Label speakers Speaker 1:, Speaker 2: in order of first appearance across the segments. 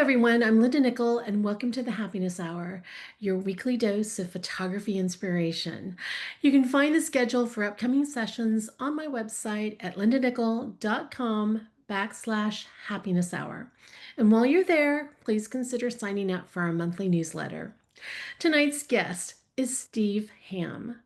Speaker 1: everyone. I'm Linda Nickell, and welcome to the Happiness Hour, your weekly dose of photography inspiration. You can find the schedule for upcoming sessions on my website at lindanickell.com/happiness hour. And while you're there, please consider signing up for our monthly newsletter. Tonight's guest is Steve Hamm.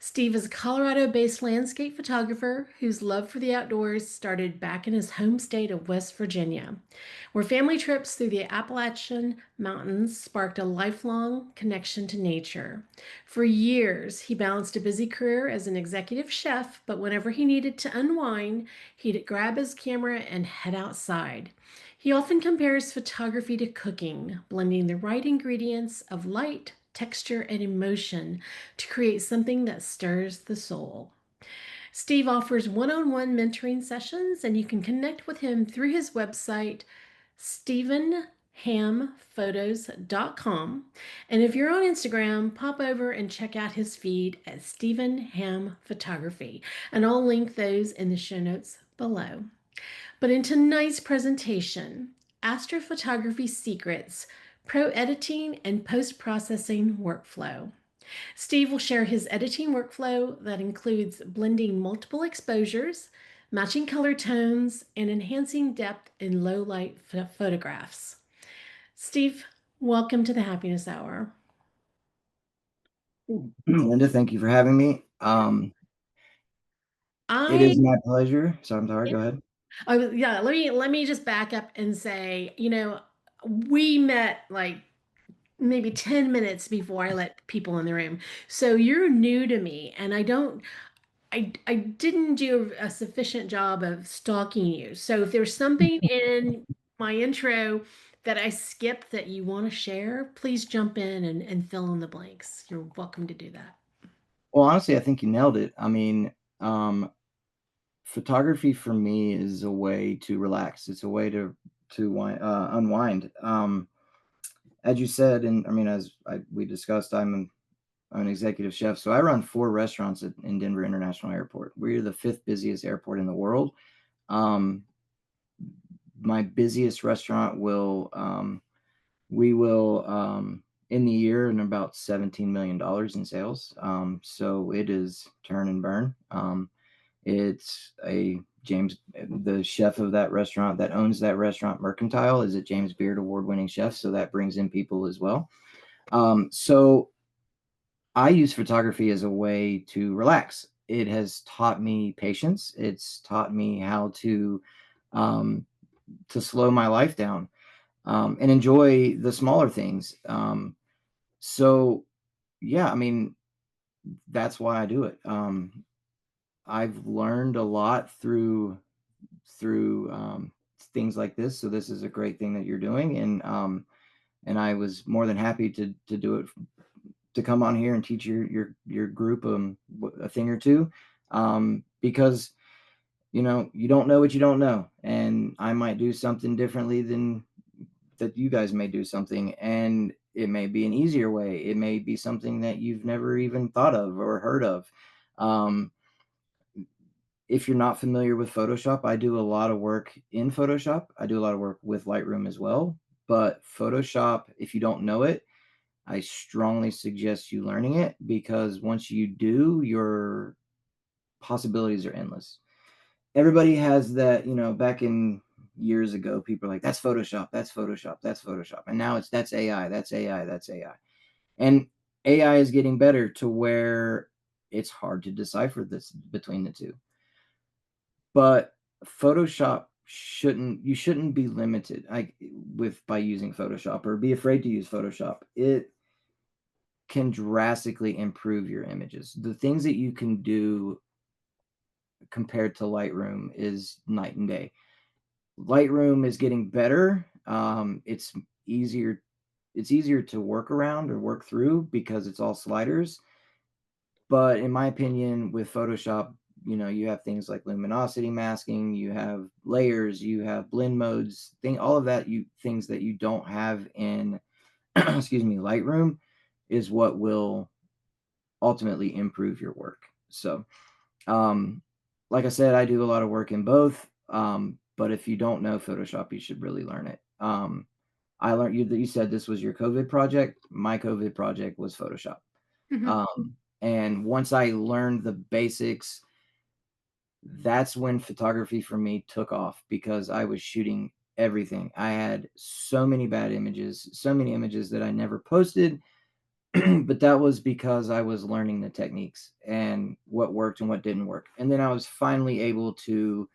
Speaker 1: Steve is a Colorado-based landscape photographer whose love for the outdoors started back in his home state of West Virginia, where family trips through the Appalachian Mountains sparked a lifelong connection to nature. For years, he balanced a busy career as an executive chef, but whenever he needed to unwind, he'd grab his camera and head outside. He often compares photography to cooking, blending the right ingredients of light, texture, and emotion to create something that stirs the soul. Steve offers one-on-one mentoring sessions, and you can connect with him through his website, stephenhamphotos.com. And if you're on Instagram, pop over and check out his feed at Stephen Hamm Photography, and I'll link those in the show notes below. But in tonight's presentation, Astrophotography Secrets, Pro Editing and Post-Processing Workflow. Steve will share his editing workflow that includes blending multiple exposures, matching color tones, and enhancing depth in low light photographs. Steve, welcome to the Happiness Hour.
Speaker 2: Linda, thank you for having me. It
Speaker 1: I
Speaker 2: is my pleasure. So I'm sorry, go ahead.
Speaker 1: Oh yeah, let me just back up and say, we met like maybe 10 minutes before I let people in the room. So you're new to me, and I didn't do a sufficient job of stalking you. So if there's something in my intro that I skipped that you want to share, please jump in and fill in the blanks. You're welcome to do that.
Speaker 2: Well, honestly, I think you nailed it. I mean, photography for me is a way to relax. It's a way to unwind. As you said, and I mean, we discussed, I'm an executive chef, so I run 4 restaurants in Denver International Airport. We're the 5th busiest airport in the world. My busiest restaurant we will in the year and about $17 million in sales. So it is turn and burn. It's the chef of that restaurant that owns that restaurant, Mercantile, is a James Beard award-winning chef. So that brings in people as well. So I use photography as a way to relax. It has taught me patience. It's taught me how um, to slow my life down and enjoy the smaller things. So yeah, I mean, that's why I do it. I've learned a lot through things like this. So this is a great thing that you're doing, and I was more than happy to do it, to come on here and teach your group a thing or two, because you don't know what you don't know, and I might do something differently than that you guys may do something, and it may be an easier way. It may be something that you've never even thought of or heard of. Um, if you're not familiar with Photoshop, I do a lot of work in Photoshop. I do a lot of work with Lightroom as well. But Photoshop, if you don't know it, I strongly suggest you learning it, because once you do, your possibilities are endless. Everybody has that, back in years ago, people are like, that's Photoshop, that's Photoshop, that's Photoshop. And now that's AI, that's AI, that's AI. And AI is getting better to where it's hard to decipher this between the two. But Photoshop you shouldn't be limited by using Photoshop or be afraid to use Photoshop. It can drastically improve your images. The things that you can do compared to Lightroom is night and day. Lightroom is getting better. Easier it's easier to work around or work through because it's all sliders. But in my opinion, with Photoshop, you have things like luminosity masking, you have layers, you have blend modes, all of that, things that you don't have in excuse me, Lightroom, is what will ultimately improve your work. So, um, like I said, I do a lot of work in both. But if you don't know Photoshop, you should really learn it. I learned you said this was your COVID project. My COVID project was Photoshop.
Speaker 1: Mhm.
Speaker 2: And once I learned the basics, that's when photography for me took off because I was shooting everything. I had so many bad images, so many images that I never posted, but that was because I was learning the techniques and what worked and what didn't work. And then I was finally able to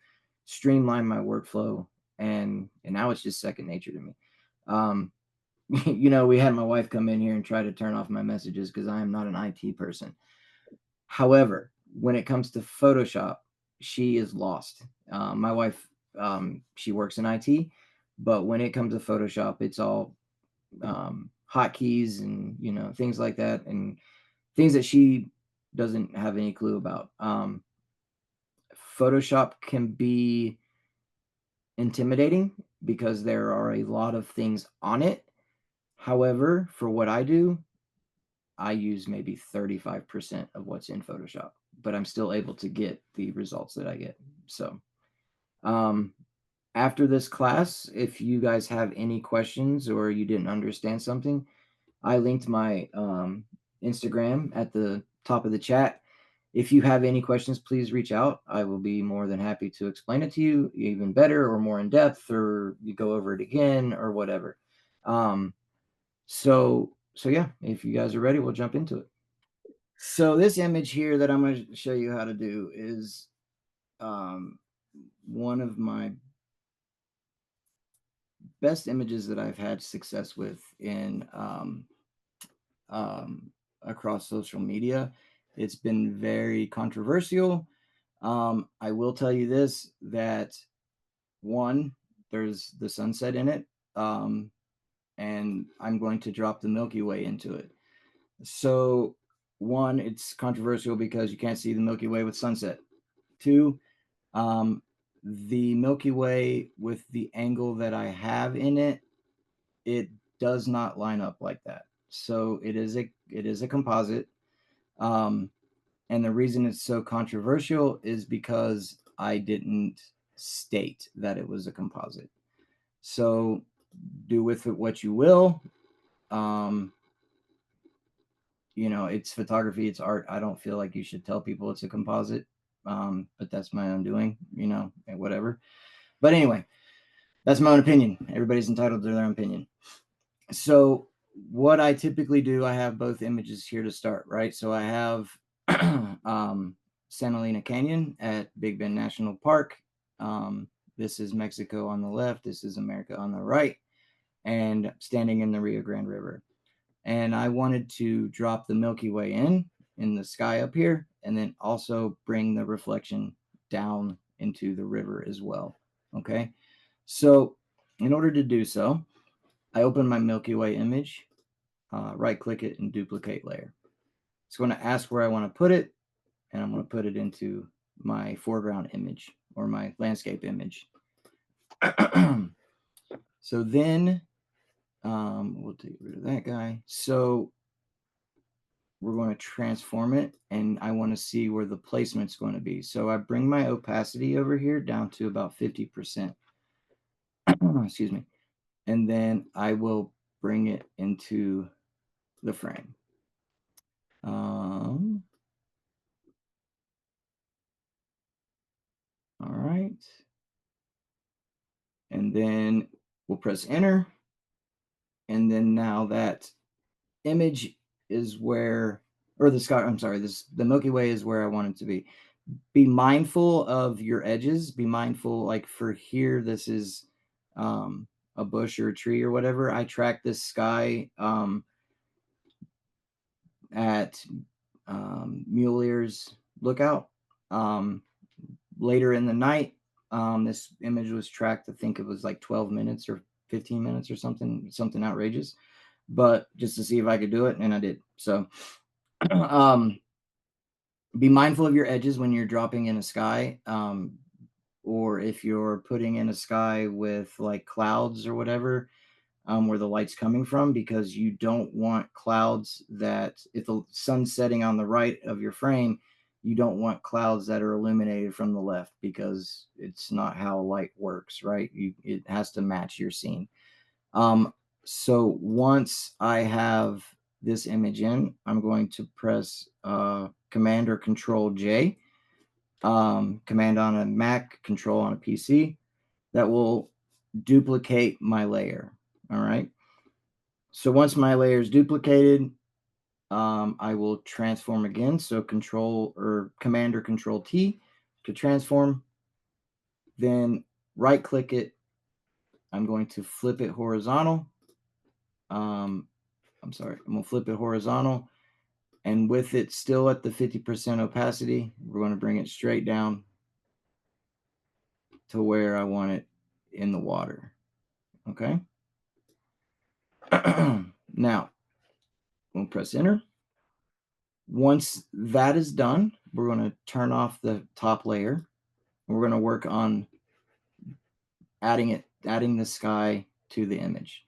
Speaker 2: streamline my workflow, and now it's just second nature to me. Um, we had my wife come in here and try to turn off my messages because I am not an IT person. However, when it comes to Photoshop, she is lost. My wife, she works in IT, but when it comes to Photoshop, it's all hotkeys and things like that, and things that she doesn't have any clue about. Photoshop can be intimidating because there are a lot of things on it. However, for what I do, I use maybe 35% of what's in Photoshop, but I'm still able to get the results that I get. So, um, after this class, if you guys have any questions or you didn't understand something, I linked my Instagram at the top of the chat. If you have any questions, please reach out. I will be more than happy to explain it to you even better or more in depth, or you go over it again or whatever. Um, so yeah, if you guys are ready, we'll jump into it. So this image here that I'm going to show you how to do is um, one of my best images that I've had success with in um, across social media. It's been very controversial. I will tell you this, that one, there's the sunset in it, and I'm going to drop the Milky Way into it. So, one, it's controversial because you can't see the Milky Way with sunset. Two, um, the Milky Way with the angle that I have in it, it does not line up like that. So it is a composite. Um, and the reason it's so controversial is because I didn't state that it was a composite. So do with it what you will. Um, it's photography, it's art. I don't feel like you should tell people it's a composite. But that's my own doing, and whatever. But anyway, that's my own opinion. Everybody's entitled to their own opinion. So what I typically do, I have both images here to start, right? So I have Santa Elena Canyon at Big Bend National Park. This is Mexico on the left. This is America on the right, and standing in the Rio Grande River. And I wanted to drop the Milky Way in the sky up here, and then also bring the reflection down into the river as well. Okay. So in order to do so, I open my Milky Way image, right click it, and duplicate layer. It's going to ask where I want to put it, and I'm going to put it into my foreground image or my landscape image. So then we'll take rid of that guy. So we're going to transform it, and I want to see where the placement's going to be. So I bring my opacity over here down to about 50%. Excuse me. And then I will bring it into the frame. All right. And then we'll press enter. And then now that image is where, or the sky, I'm sorry, the Milky Way is where I want it to be. Be mindful of your edges. Be mindful, like for here, this is a bush or a tree or whatever. I track this sky at Mule Ears Lookout. Later in the night, this image was tracked. I think it was like 12 minutes or 15 minutes or something outrageous, but just to see if I could do it, and I did. So, Be mindful of your edges when you're dropping in a sky, or if you're putting in a sky with like clouds or whatever, where the light's coming from, because you don't want clouds that, if the sun's setting on the right of your frame, you don't want clouds that are illuminated from the left, because it's not how light works, right? It has to match your scene. So once I have this image in, I'm going to press Command or Control J, Command on a Mac, Control on a PC. That will duplicate my layer. All right. So once my layer is duplicated, I will transform again. So Control or Command or Control T to transform. Then right click it. I'm going to flip it horizontal. I'm sorry, I'm going to flip it horizontal. And with it still at the 50% opacity, we're going to bring it straight down to where I want it in the water. Okay. Now, we'll press enter. Once that is done, we're going to turn off the top layer. We're going to work on adding the sky to the image.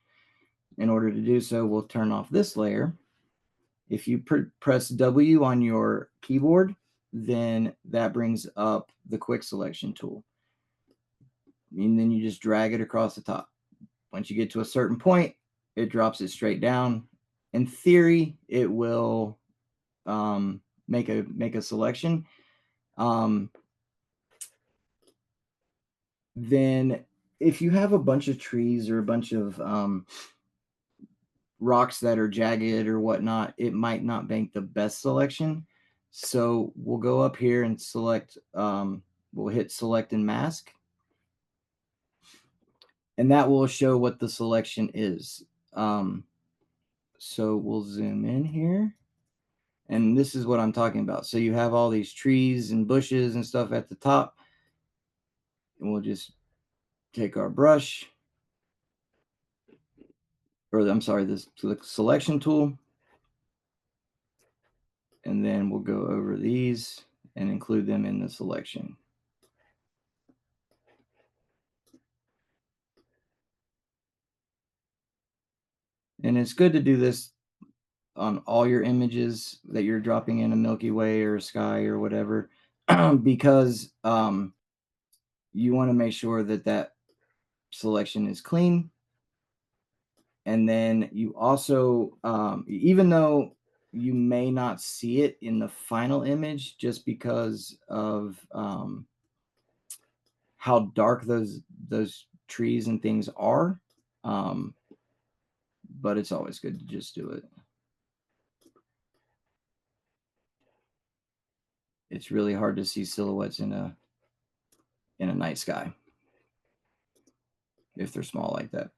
Speaker 2: In order to do so, we'll turn off this layer. If you press W on your keyboard, then that brings up the quick selection tool. And then you just drag it across the top. Once you get to a certain point, it drops it straight down. In theory, it will make a selection. Then if you have a bunch of trees or a bunch of rocks that are jagged or whatnot, it might not make the best selection. So we'll go up here and select, we'll hit select and mask. And that will show what the selection is. So we'll zoom in here. And this is what I'm talking about. So you have all these trees and bushes and stuff at the top. And we'll just take our brush, or I'm sorry, this the selection tool. And then we'll go over these and include them in the selection. And it's good to do this on all your images that you're dropping in a Milky Way or a sky or whatever, because you want to make sure that that selection is clean. And then you also, even though you may not see it in the final image just because of how dark those trees and things are, but it's always good to just do it. It's really hard to see silhouettes in a night sky if they're small like that.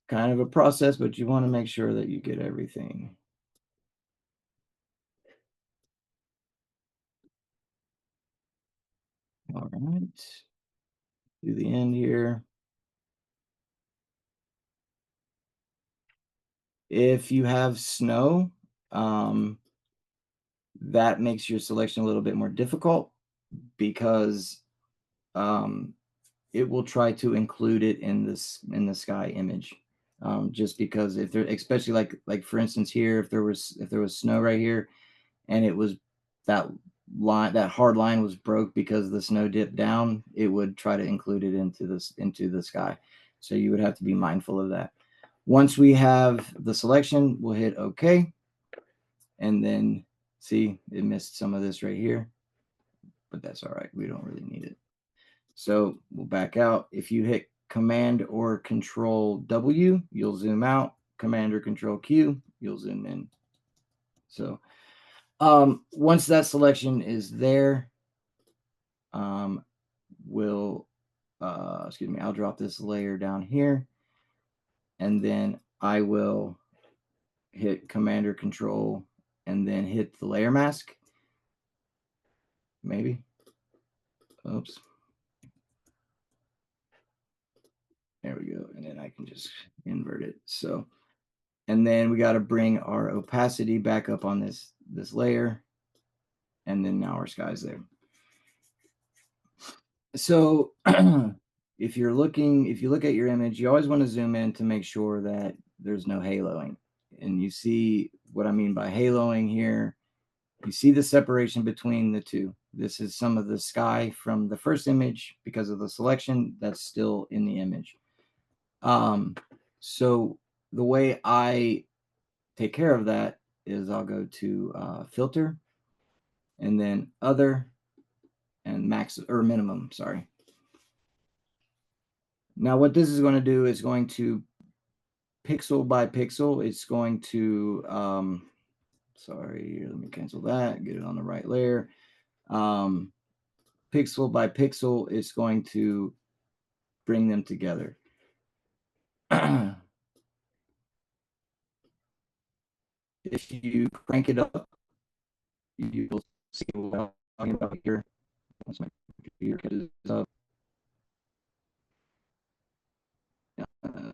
Speaker 2: Kind of a process, but you want to make sure that you get everything. All right. To the end here. If you have snow, that makes your selection a little bit more difficult, because um, it will try to include it in the sky image. Just because if there, especially like for instance here, if there was snow right here, and it was that that hard line was broke because the snow dipped down, it would try to include it into the sky. So you would have to be mindful of that. Once we have the selection, we'll hit OK. And then see, it missed some of this right here, but that's all right. We don't really need it. So we'll back out. If you hit Command or Control W, you'll zoom out. Command or Control Q, you'll zoom in. So once that selection is there, we'll, excuse me, I'll drop this layer down here, and then I will hit Command or Control and then hit the layer mask. Maybe. Oops. There we go. And then I can just invert it. So, and then we got to bring our opacity back up on this layer. And then now our sky's there. So if you look at your image, you always want to zoom in to make sure that there's no haloing. And you see what I mean by haloing here. You see the separation between the two. This is some of the sky from the first image because of the selection that's still in the image. So the way I take care of that is I'll go to filter and then other and max or minimum, sorry. Now what this is going to do is going to pixel by pixel, it's going to, sorry, let me cancel that, get it on the right layer. Pixel by pixel, it's going to bring them together. If you crank it up, you will see what I'm talking about here. Once my computer catches up. Uh,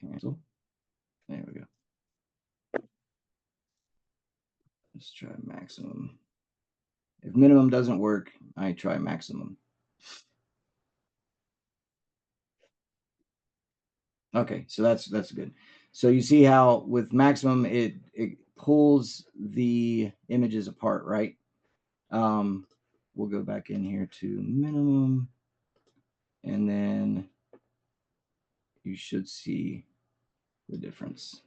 Speaker 2: Cancel. There we go. Let's try maximum. If minimum doesn't work, I try maximum. Okay, so that's good. So you see how with maximum it pulls the images apart, right? We'll go back in here to minimum, and then you should see the difference.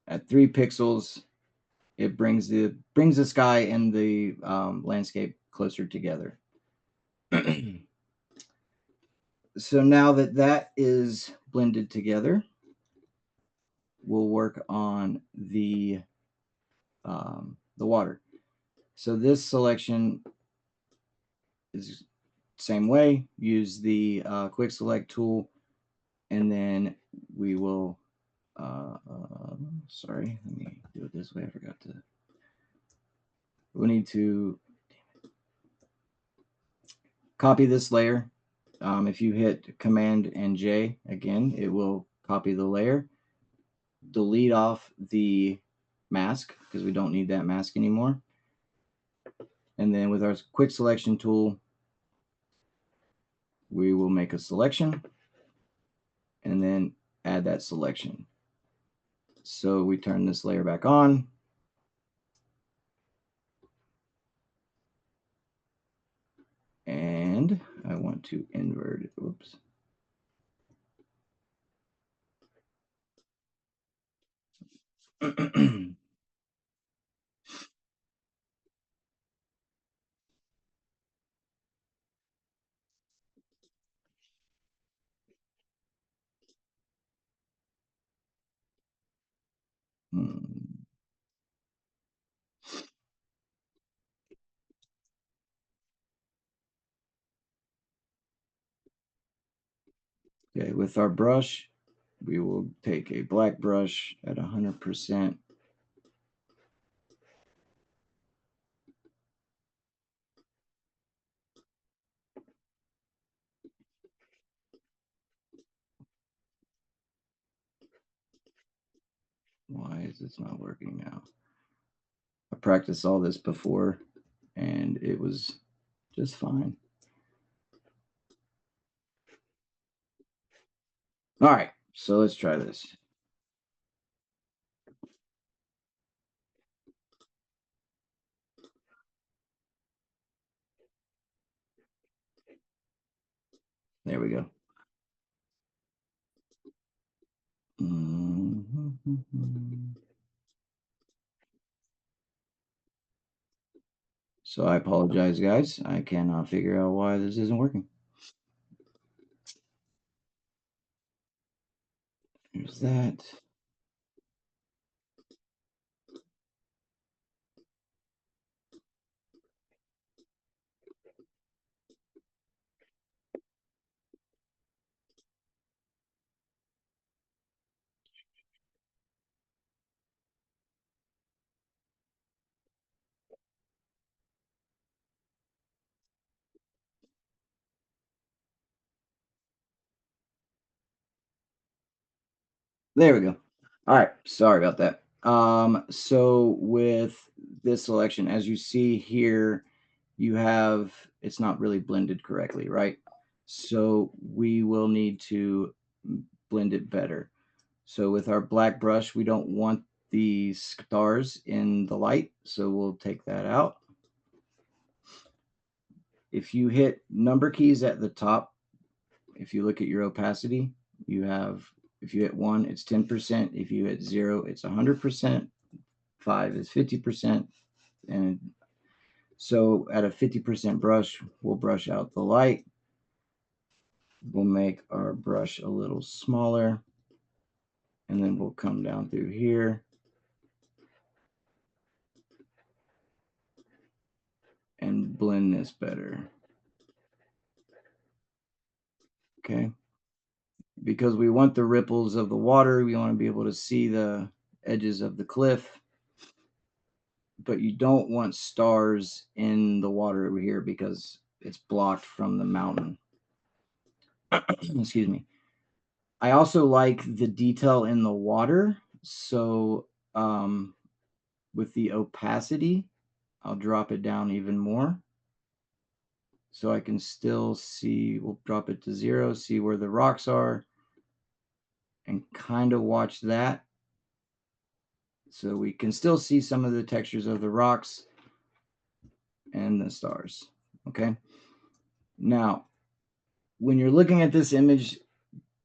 Speaker 2: At 3 pixels, it brings the sky and the landscape closer together. So now that is blended together, we'll work on the water. So this selection is same way. Use the quick select tool, and then we will. Sorry, let me do it this way. I forgot to. We need to copy this layer. If you hit Command and J again, it will copy the layer. Delete off the mask because we don't need that mask anymore. And then with our quick selection tool, we will make a selection and then add that selection. So we turn this layer back on. And I want to invert it. Whoops. Okay, with our brush, we will take a black brush at 100%. Why is this not working now? I practiced all this before and it was just fine. All right, so let's try this. There we go. So I apologize, guys. I cannot figure out why this isn't working. There's that. There we go. All right, sorry about that. So with this selection, as you see here, you have it's not really blended correctly, right? So we will need to blend it better. So with our black brush, we don't want the stars in the light, so we'll take that out. If you hit number keys at the top, if you look at your opacity, you have, if you hit 1, it's 10%. If you hit 0, it's 100%. 5 is 50%. And so at a 50% brush, we'll brush out the light. We'll make our brush a little smaller. And then we'll come down through here and blend this better. Okay. Because we want the ripples of the water, we want to be able to see the edges of the cliff, but you don't want stars in the water over here because it's blocked from the mountain. Excuse me. I also like the detail in the water. So with the opacity, I'll drop it down even more. So I can still see, we'll drop it to 0, see where the rocks are, and kind of watch that. So we can still see some of the textures of the rocks and the stars. Okay. Now, when you're looking at this image,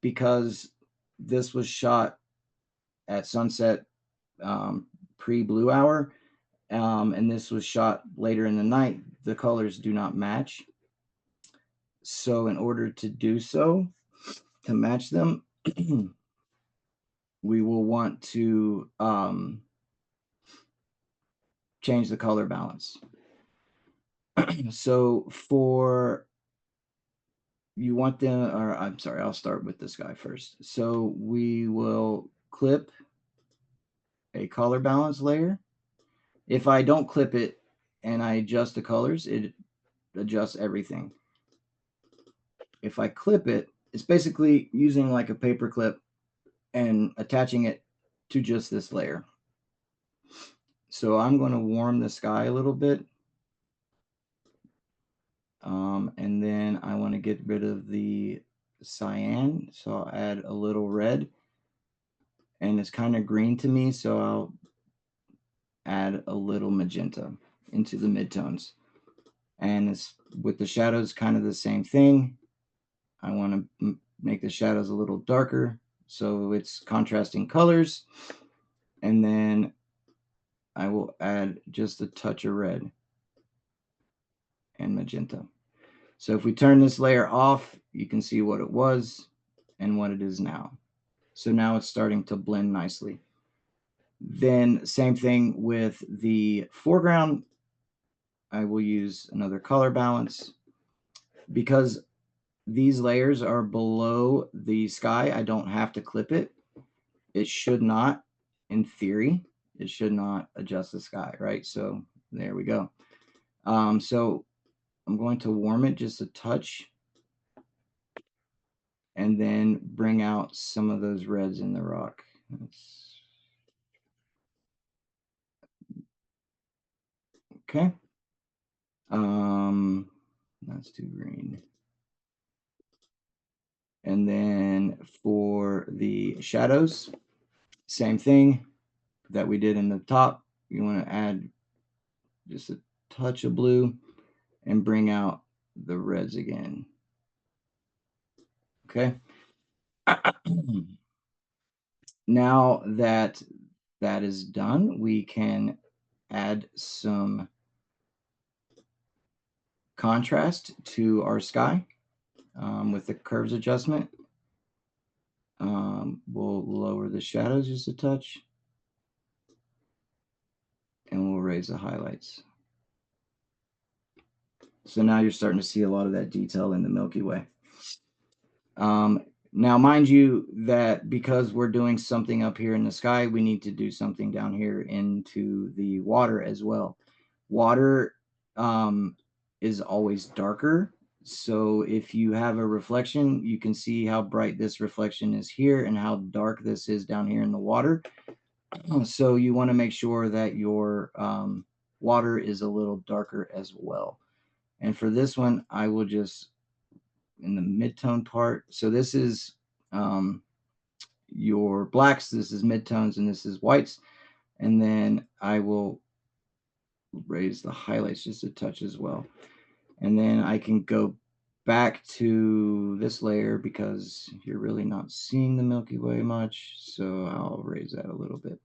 Speaker 2: because this was shot at sunset, pre-blue hour, and this was shot later in the night, the colors do not match. So in order to do so, to match them, we will want to change the color balance. So for you want them, or I'm sorry, I'll start with this guy first. So we will clip a color balance layer. If I don't clip it and I adjust the colors, it adjusts everything. If I clip it, it's basically using like a paper clip and attaching it to just this layer. So I'm going to warm the sky a little bit. And then I want to get rid of the cyan. So I'll add a little red. And it's kind of green to me, so I'll add a little magenta into the midtones. And it's with the shadows, kind of the same thing. I want to make the shadows a little darker, so it's contrasting colors. And then I will add just a touch of red and magenta. So if we turn this layer off, you can see what it was and what it is now. So now it's starting to blend nicely. Then same thing with the foreground. I will use another color balance. Because these layers are below the sky, I don't have to clip it. It should not, in theory, it should not adjust the sky, right? So there we go. So I'm going to warm it just a touch and then bring out some of those reds in the rock. Okay. That's too green. And then for the shadows, same thing that we did in the top. You want to add just a touch of blue and bring out the reds again. Okay. Now that that is done, we can add some contrast to our sky with the curves adjustment. We'll lower the shadows just a touch and we'll raise the highlights. So now you're starting to see a lot of that detail in the Milky Way. Now, mind you, that because we're doing something up here in the sky, we need to do something down here into the water as well. Water is always darker So if you have a reflection, you can see how bright this reflection is here and how dark this is down here in the water. So you want to make sure that your water is a little darker as well. And for this one, I will just in the mid-tone part. So this is your blacks, this is mid-tones, and this is whites. And then I will raise the highlights just a touch as well. And then I can go back to this layer because you're really not seeing the Milky Way much. So I'll raise that a little bit.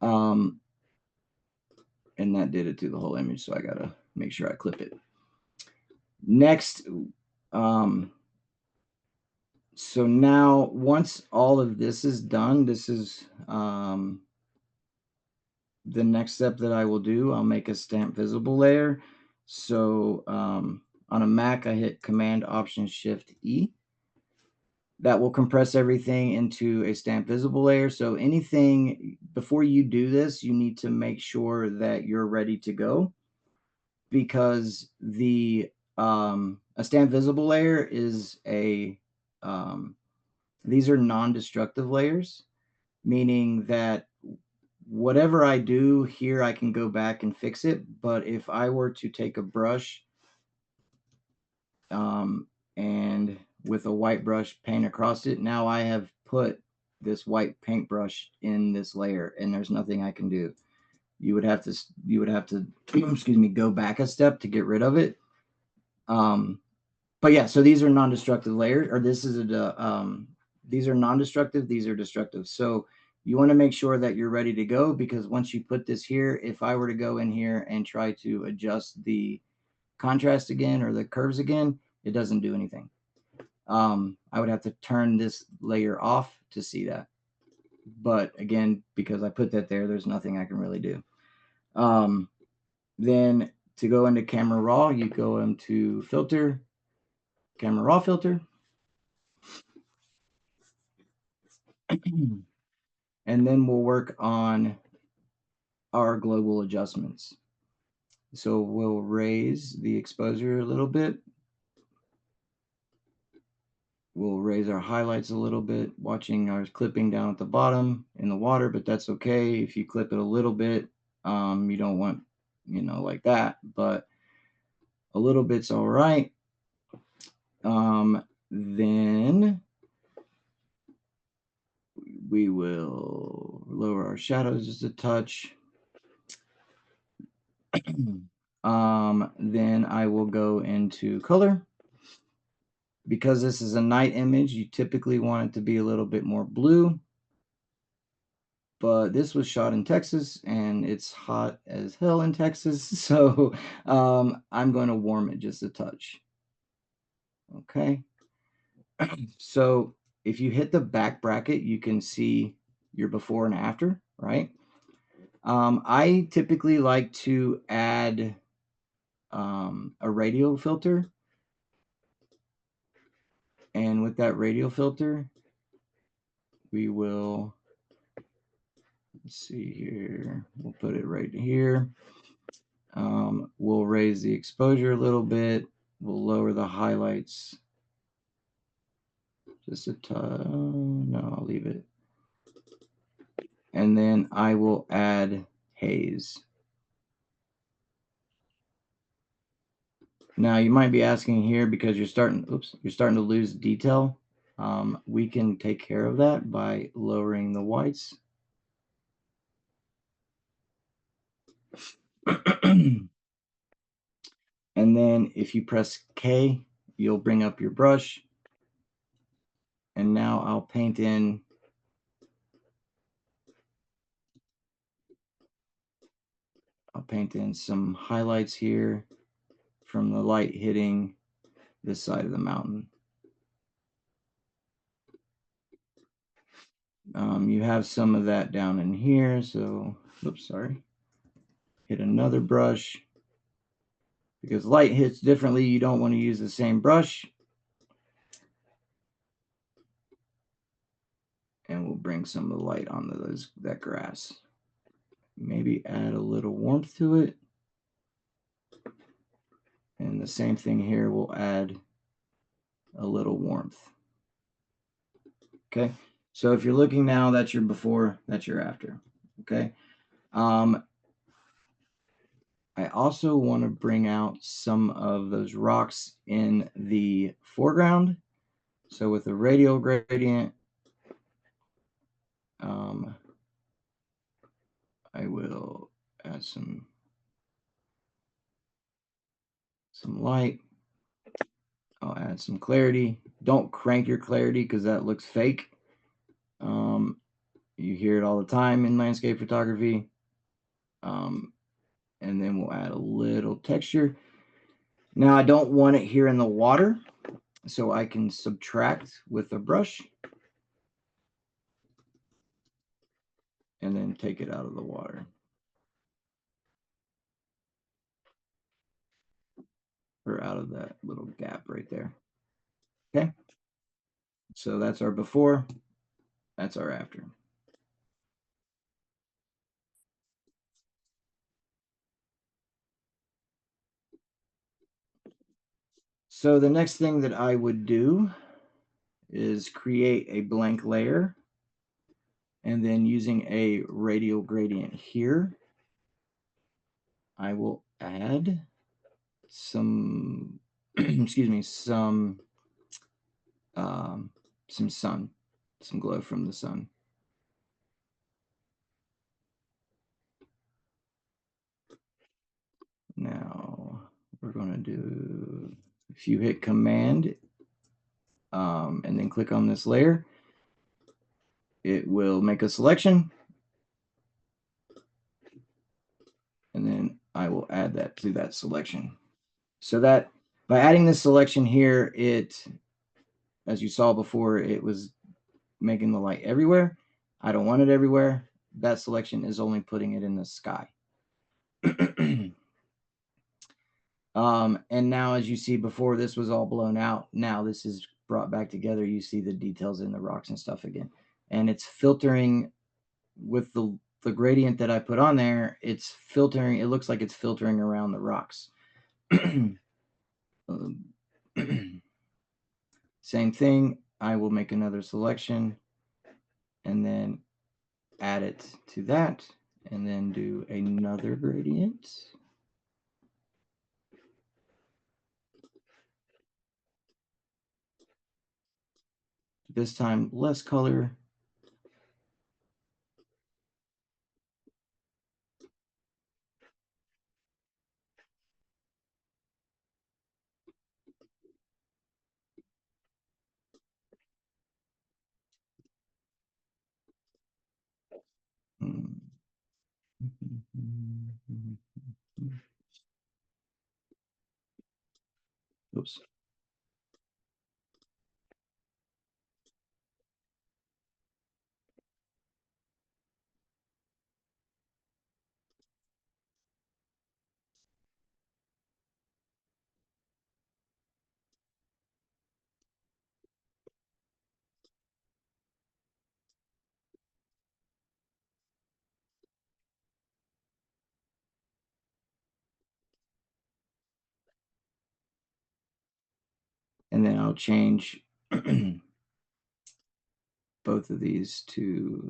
Speaker 2: And that did it to the whole image. So I gotta make sure I clip it. Next, so now once all of this is done, this is the next step that I will do. I'll make a stamp visible layer. So on a Mac, I hit Command Option Shift E. That will compress everything into a stamp visible layer. So anything before you do this, you need to make sure that you're ready to go, because the a stamp visible layer is a these are non-destructive layers, meaning that whatever I do here, I can go back and fix it. But if I were to take a brush and with a white brush paint across it, now I have put this white paintbrush in this layer and there's nothing I can do. You would have to excuse me, go back a step to get rid of it. But yeah, so these are non-destructive layers, or this is these are non-destructive, these are destructive. So you want to make sure that you're ready to go, because once you put this here, if I were to go in here and try to adjust the contrast again or the curves again, it doesn't do anything. I would have to turn this layer off to see that. But again, because I put that there, there's nothing I can really do. Then to go into camera raw, you go into filter, camera raw filter. And then we'll work on our global adjustments. So we'll raise the exposure a little bit. We'll raise our highlights a little bit, watching our clipping down at the bottom in the water, but that's okay. If you clip it a little bit, you don't want, like that, but a little bit's all right. Then we will lower our shadows just a touch. Then I will go into color. Because this is a night image, you typically want it to be a little bit more blue. But this was shot in Texas and it's hot as hell in Texas. So I'm going to warm it just a touch. Okay. So if you hit the back bracket, you can see your before and after, right? I typically like to add a radial filter. And with that radial filter, we will, let's see here, we'll put it right here. We'll raise the exposure a little bit. We'll lower the highlights just a touch. No, I'll leave it. And then I will add haze. Now you might be asking here, because you're starting to lose detail. We can take care of that by lowering the whites. And then if you press K, you'll bring up your brush. And now I'll paint in some highlights here from the light hitting this side of the mountain. You have some of that down in here, so oops, sorry. Hit another brush. Because light hits differently, you don't want to use the same brush. And we'll bring some of the light onto that grass. Maybe add a little warmth to it. And the same thing here, we'll add a little warmth. Okay, so if you're looking now, that's your before, that's your after. Okay, I also want to bring out some of those rocks in the foreground. So with the radial gradient, I will add some light. I'll add some clarity. Don't crank your clarity because that looks fake. You hear it all the time in landscape photography. And then we'll add a little texture. Now I don't want it here in the water, so I can subtract with a brush and then take it out of the water. Or out of that little gap right there. Okay, so that's our before, that's our after. So the next thing that I would do is create a blank layer, and then using a radial gradient here, I will add some, excuse me, some sun, some glow from the sun. Now we're going to do, if you hit Command and then click on this layer, it will make a selection, and then I will add that to that selection. So that by adding this selection here, it, as you saw before, it was making the light everywhere. I don't want it everywhere. That selection is only putting it in the sky. And now, as you see, before this was all blown out, now this is brought back together. You see the details in the rocks and stuff again. And it's filtering with the gradient that I put on there. It's filtering. It looks like it's filtering around the rocks. Same thing. I will make another selection and then add it to that, and then do another gradient. This time less color. Oops. And then I'll change both of these to,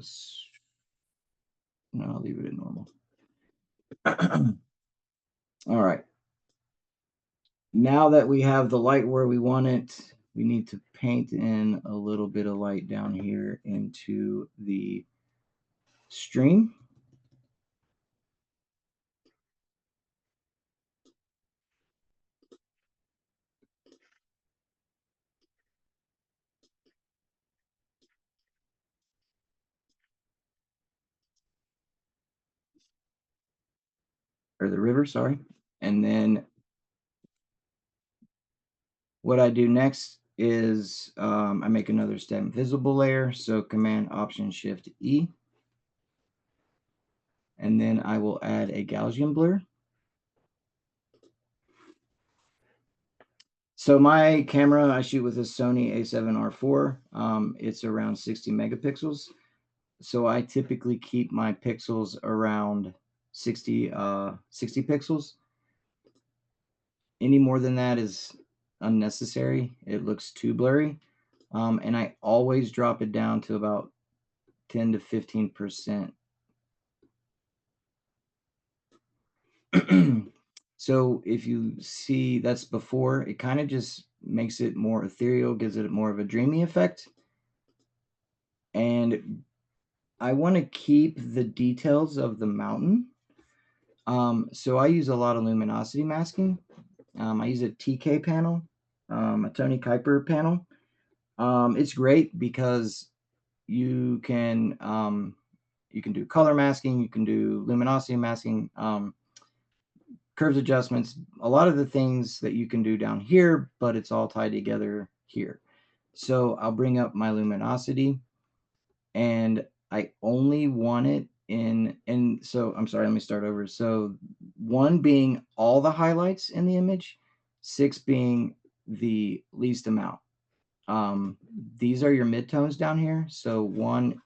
Speaker 2: no, I'll leave it at normal. All right. Now that we have the light where we want it, we need to paint in a little bit of light down here into the stream. Or the river, sorry. And then what I do next is I make another stem visible layer. So Command Option Shift E. And then I will add a Gaussian blur. So my camera, I shoot with a Sony A7R4. It's around 60 megapixels. So I typically keep my pixels around 60 pixels. Any more than that is unnecessary. It looks too blurry. And I always drop it down to about 10 to 15%. So if you see that's before, it kind of just makes it more ethereal, gives it more of a dreamy effect. And I want to keep the details of the mountain. So I use a lot of luminosity masking. I use a TK panel, a Tony Kuiper panel. It's great because you can you can do color masking, you can do luminosity masking, curves adjustments, a lot of the things that you can do down here, but it's all tied together here. So I'll bring up my luminosity and I only want it in, and so I'm sorry, let me start over. So 1 being all the highlights in the image, 6 being the least amount. Um, these are your midtones down here. So 1,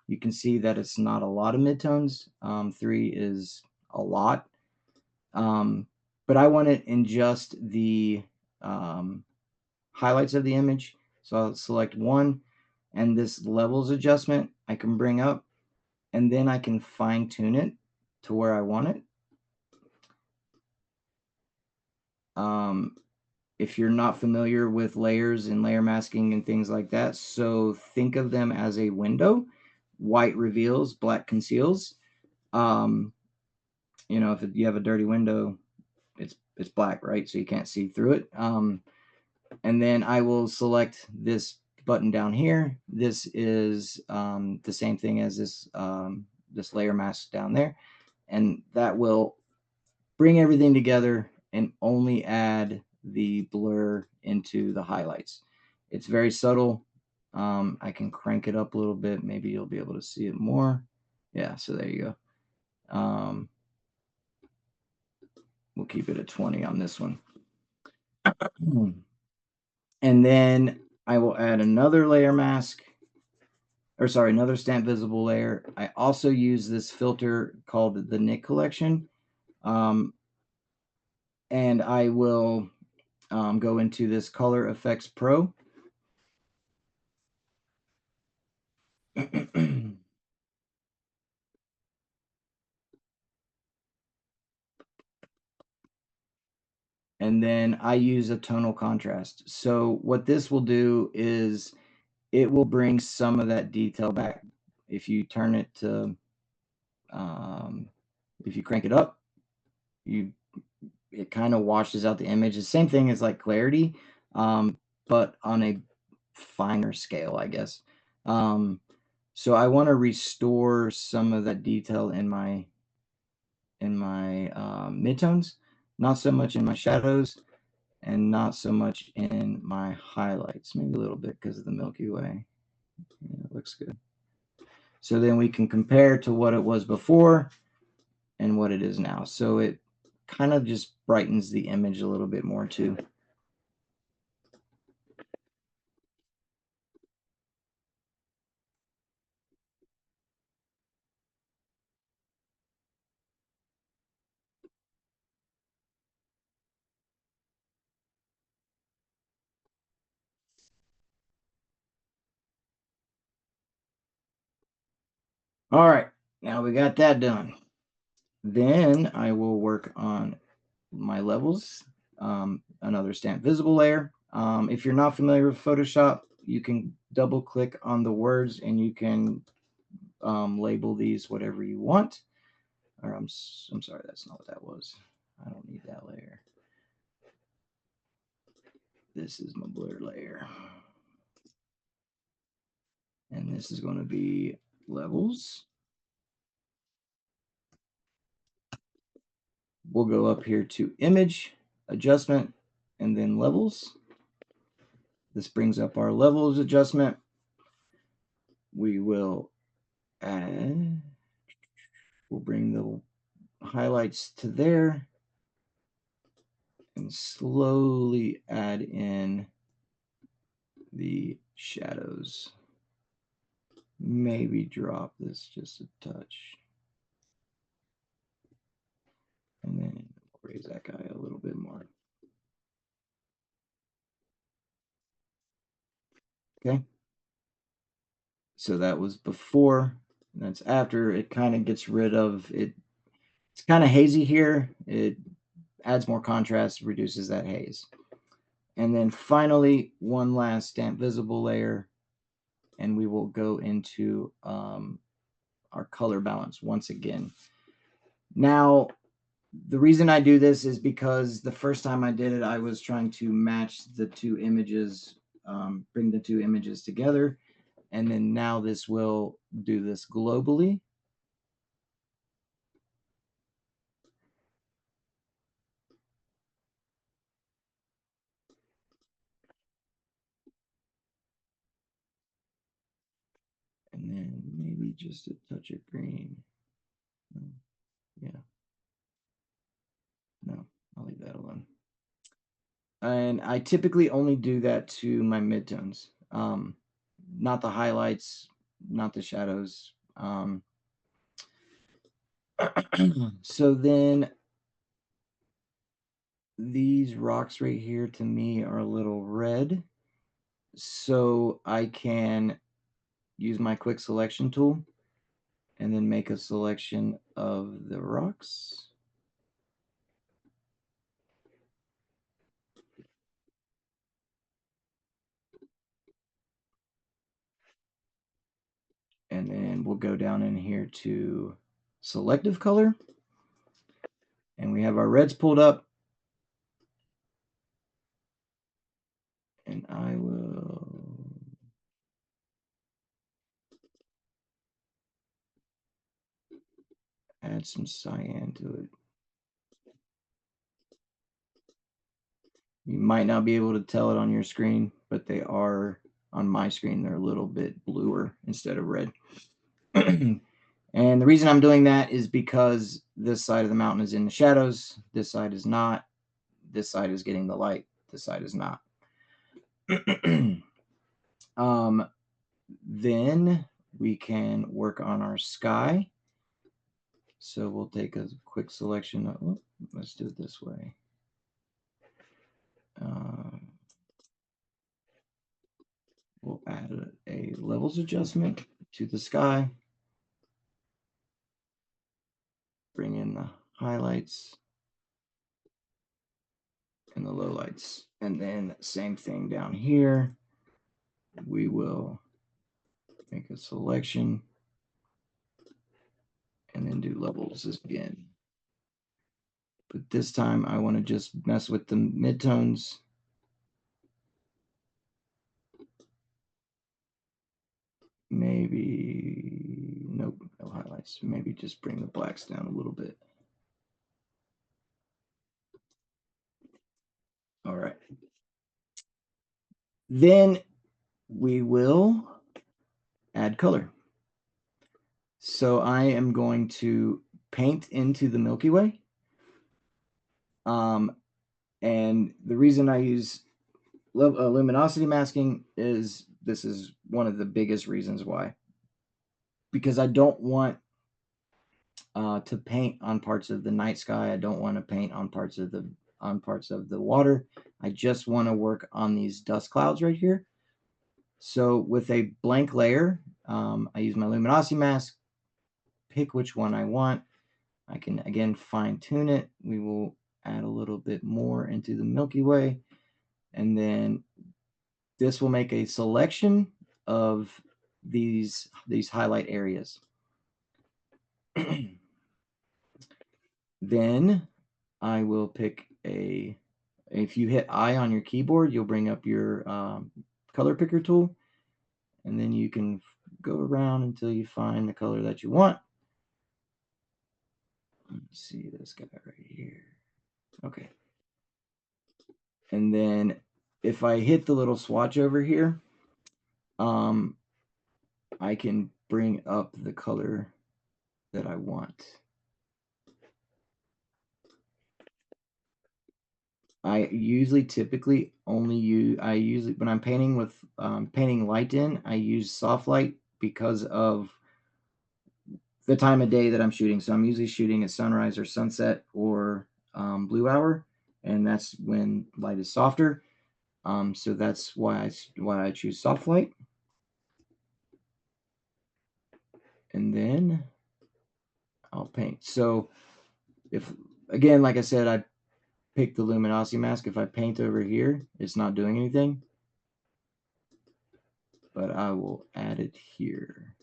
Speaker 2: you can see that it's not a lot of midtones. 3 is a lot. But I want it in just the um, highlights of the image. So I'll select 1, and this levels adjustment I can bring up, and then I can fine tune it to where I want it. Um, if you're not familiar with layers and layer masking and things like that, so think of them as a window. White reveals, black conceals. Um, if you have a dirty window, it's black, right? So you can't see through it. And then I will select this button down here. This is the same thing as this layer mask down there, and that will bring everything together and only add the blur into the highlights. It's very subtle. I can crank it up a little bit. Maybe you'll be able to see it more. Yeah, so there you go. We'll keep it at 20 on this one. And then I will add another layer mask, or sorry, another stamp visible layer. I also use this filter called the Nick collection. Um, and I will go into this Color Effects Pro. And then I use a tonal contrast. So what this will do is it will bring some of that detail back. If you turn it to, if you crank it up, it kind of washes out the image. The same thing as like clarity, but on a finer scale, I guess. So I want to restore some of that detail in my midtones, not so much in my shadows, and not so much in my highlights. Maybe a little bit because of the Milky Way. Yeah, it looks good. So then we can compare to what it was before and what it is now. So it kind of just brightens the image a little bit more too. All right, now we got that done. Then I will work on my levels, another stamp visible layer. If you're not familiar with Photoshop, you can double click on the words and you can label these whatever you want. Or I'm sorry, that's not what that was. I don't need that layer. This is my blur layer. And this is going to be levels. We'll go up here to image, adjustment, and then levels. This brings up our levels adjustment. We will add, we'll bring the highlights to there and slowly add in the shadows. Maybe drop this just a touch. And then raise that guy a little bit more. Okay. So that was before. That's after. It kind of gets rid of it. It's kind of hazy here. It adds more contrast, reduces that haze. And then finally, one last stamp visible layer, and we will go into our color balance once again. Now, the reason I do this is because the first time I did it, I was trying to match the two images, bring the two images together. And then now this will do this globally. And then maybe just a touch of green. Yeah, no, I'll leave that alone. And I typically only do that to my midtones, not the highlights, not the shadows. So then these rocks right here to me are a little red. So I can use my quick selection tool and then make a selection of the rocks. And then we'll go down in here to selective color. And we have our reds pulled up. And I will add some cyan to it. You might not be able to tell it on your screen, but they are on my screen. They're a little bit bluer instead of red. And the reason I'm doing that is because this side of the mountain is in the shadows. This side is not. This side is getting the light. This side is not. Then we can work on our sky. So we'll take a quick selection. Let's do it this way. We'll add a levels adjustment to the sky. Bring in the highlights and the lowlights. And then same thing down here. We will make a selection and then do levels again. But this time I want to just mess with the midtones. Maybe, nope, no highlights. Maybe just bring the blacks down a little bit. All right. Then we will add color. So I am going to paint into the Milky Way. And the reason I use luminosity masking is this is one of the biggest reasons why. Because I don't want to paint on parts of the night sky. I don't want to paint on parts of the water. I just want to work on these dust clouds right here. So with a blank layer, I use my luminosity mask, pick which one I want. I can again fine tune it. We will add a little bit more into the Milky Way, and then this will make a selection of these highlight areas. Then I will pick if you hit I on your keyboard, you'll bring up your color picker tool, and then you can go around until you find the color that you want. Let's see this guy right here. Okay. And then if I hit the little swatch over here, I can bring up the color that I want. I usually typically only use, when I'm painting with painting light in, I use soft light because of the time of day that I'm shooting. So I'm usually shooting at sunrise or sunset or blue hour, and that's when light is softer. So that's why I choose soft light. And then I'll paint. So if, again, like I said, I pick the luminosity mask. If I paint over here, it's not doing anything, but I will add it here.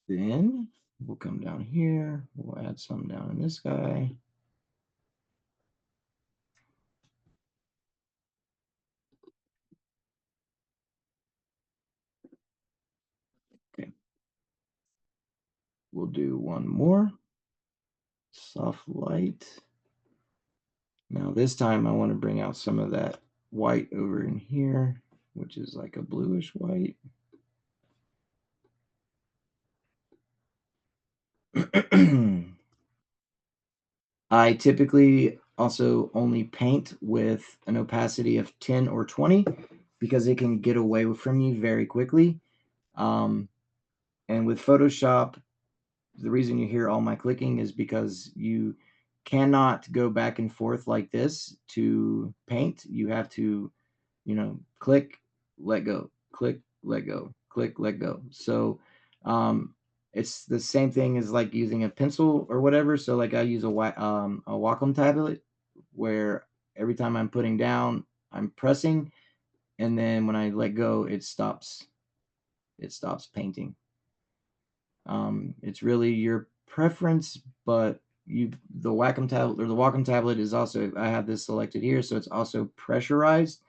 Speaker 2: Then we'll come down here. We'll add some down in this guy. Okay. We'll do one more. Soft light. Now this time I want to bring out some of that white over in here, which is like a bluish white. I typically also only paint with an opacity of 10 or 20 because it can get away from you very quickly. And with Photoshop, the reason you hear all my clicking is because you cannot go back and forth like this to paint. You have to, click, let go, click, let go, click, let go. So um, it's the same thing as like using a pencil or whatever. So like I use a Wacom tablet where every time I'm putting down, I'm pressing, and then when I let go, it stops. It stops painting. It's really your preference, but the Wacom tablet or the Wacom tablet is also, I have this selected here, so it's also pressurized.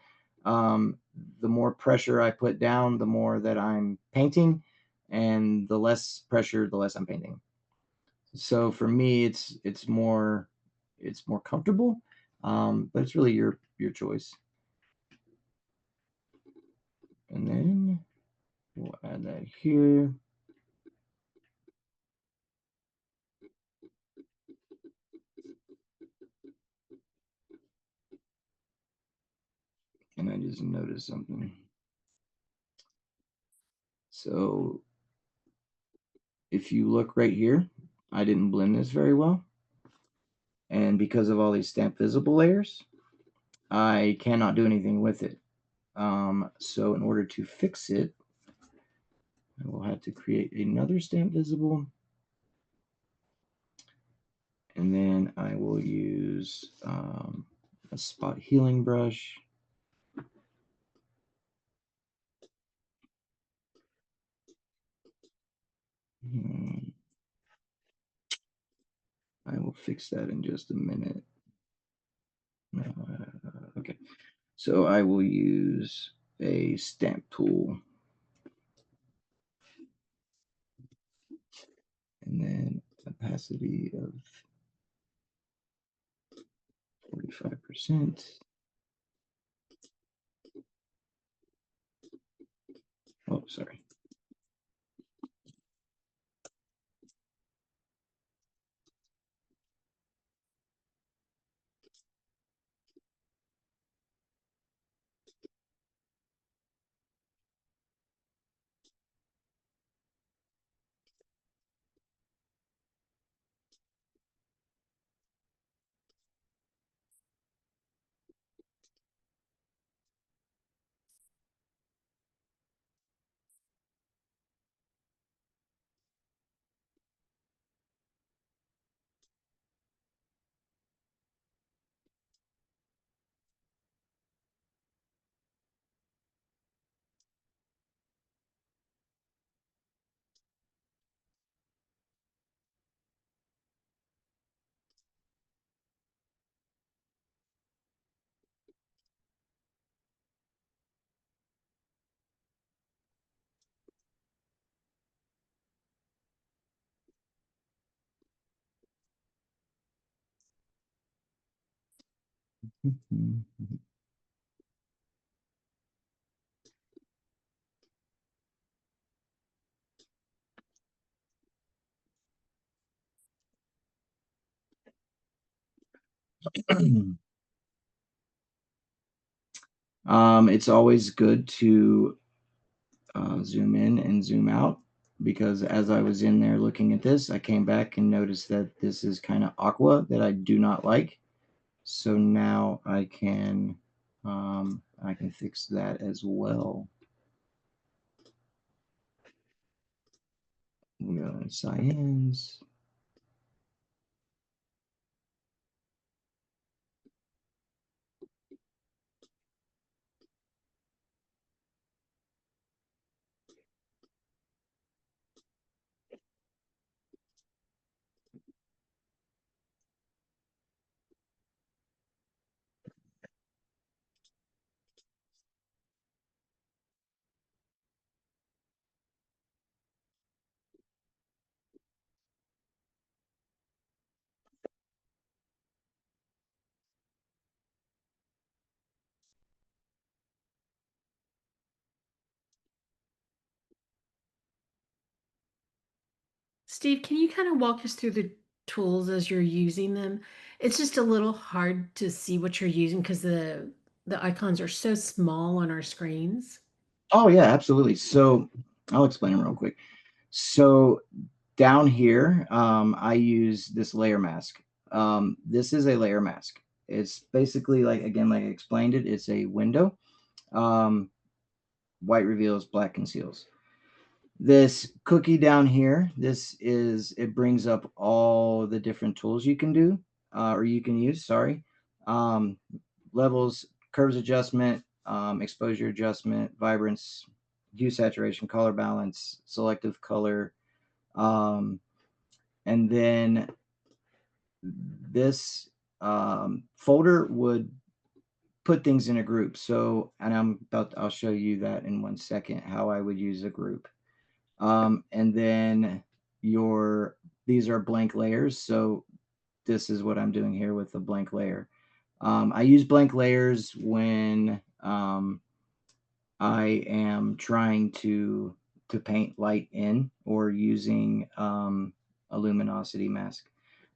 Speaker 2: The more pressure I put down, the more that I'm painting, and the less pressure, the less I'm painting. So for me, it's more comfortable, but it's really your choice. And then we'll add that here. And I just noticed something. So if you look right here, I didn't blend this very well. And because of all these stamp visible layers, I cannot do anything with it. So in order to fix it, I will have to create another stamp visible. And then I will use a spot healing brush. Hmm, I will fix that in just a minute. Okay, so I will use a stamp tool, and then opacity of 45%. Oh, sorry. It's always good to zoom in and zoom out, because as I was in there looking at this, I came back and noticed that this is kind of aqua that I do not like. So now I can fix that as well. We go to cyans.
Speaker 1: Steve, can you kind of walk us through the tools as you're using them? It's just a little hard to see what you're using because the icons are so small on our screens.
Speaker 2: Oh yeah, absolutely. So I'll explain them real quick. So down here, I use this layer mask. This is a layer mask. It's basically like, again, like I explained it, it's a window. Um, White reveals, black conceals. This cookie down here, it brings up all the different tools you can do, or you can use, sorry. Um, Levels, curves adjustment, exposure adjustment, vibrance, hue saturation, color balance, selective color. Um, and then this folder would put things in a group. So, and I'll show you that in 1 second, how I would use a group. And then these are blank layers. So this is what I'm doing here with the blank layer. I use blank layers when I am trying to paint light in, or using a luminosity mask.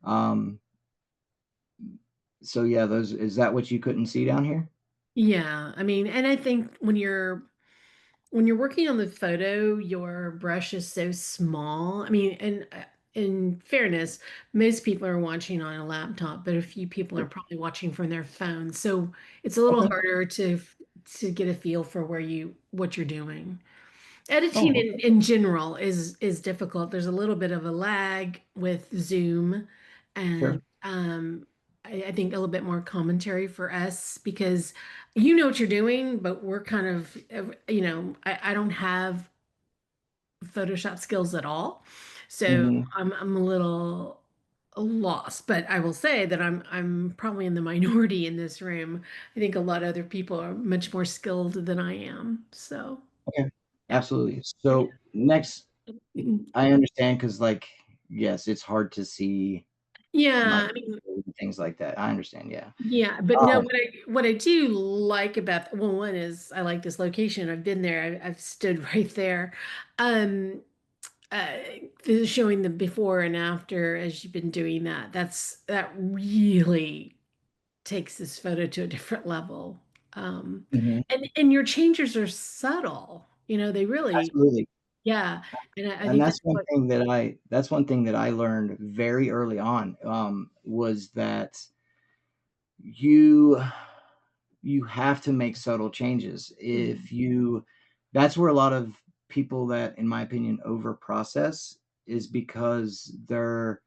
Speaker 2: Um, so yeah, those, is that what you couldn't see down here?
Speaker 1: Yeah, I mean, and I think when you're working on the photo, your brush is so small. I mean, and in fairness, most people are watching on a laptop, but a few people are
Speaker 2: Sure.
Speaker 1: probably watching from their phone. So it's a little
Speaker 2: Okay.
Speaker 1: harder to get a feel for what you're doing.
Speaker 2: Oh,
Speaker 1: Editing
Speaker 2: okay.
Speaker 1: in general is difficult. There's a little bit of a lag with Zoom, and
Speaker 2: Sure.
Speaker 1: I think a little bit more commentary for us because you know what you're doing, but we're kind of I don't have Photoshop skills at all, so
Speaker 2: Hmm.
Speaker 1: I'm a little lost. But I will say that I'm probably in the minority in this room. I think a lot of other people are much more skilled than I am. So
Speaker 2: Okay.
Speaker 1: yeah.
Speaker 2: Absolutely. So next, I understand, because, like, yes, it's hard to see my
Speaker 1: Yeah, I mean,
Speaker 2: things like that. I understand. Yeah.
Speaker 1: yeah, but no,
Speaker 2: Um,
Speaker 1: what I do like about, well, one is I like this location. I've been there. I've stood right there. Um, uh, Showing the before and after as you've been doing that. That really takes this photo to a different level. Um,
Speaker 2: mhm,
Speaker 1: and your changes are subtle. They really,
Speaker 2: absolutely.
Speaker 1: yeah. And I
Speaker 2: And
Speaker 1: think that's what.
Speaker 2: that's one thing that I learned very early on, was that you you have to make subtle changes.
Speaker 1: Mhm,
Speaker 2: If you That's where a lot of people that, in my opinion, over process, is because they're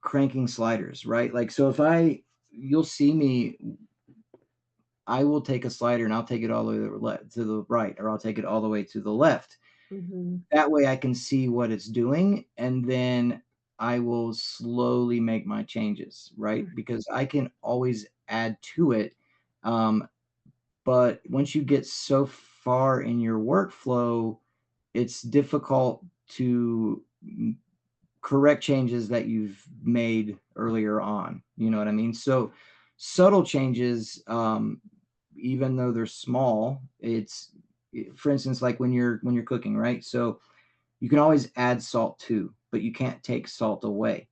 Speaker 2: cranking sliders, right? Like, so if I you'll see me, I will take a slider and I'll take it all the way to the right, or I'll take it all the way to the left.
Speaker 1: mhm,
Speaker 2: That way I can see what it's doing, and then I will slowly make my changes, right?
Speaker 1: mhm,
Speaker 2: Because I can always add to it. Um, but once you get so far in your workflow, it's difficult to correct changes that you've made earlier on. You know what I mean? So subtle changes, even though they're small, for instance, like when you're cooking, right? So you can always add salt too, but you can't take salt away.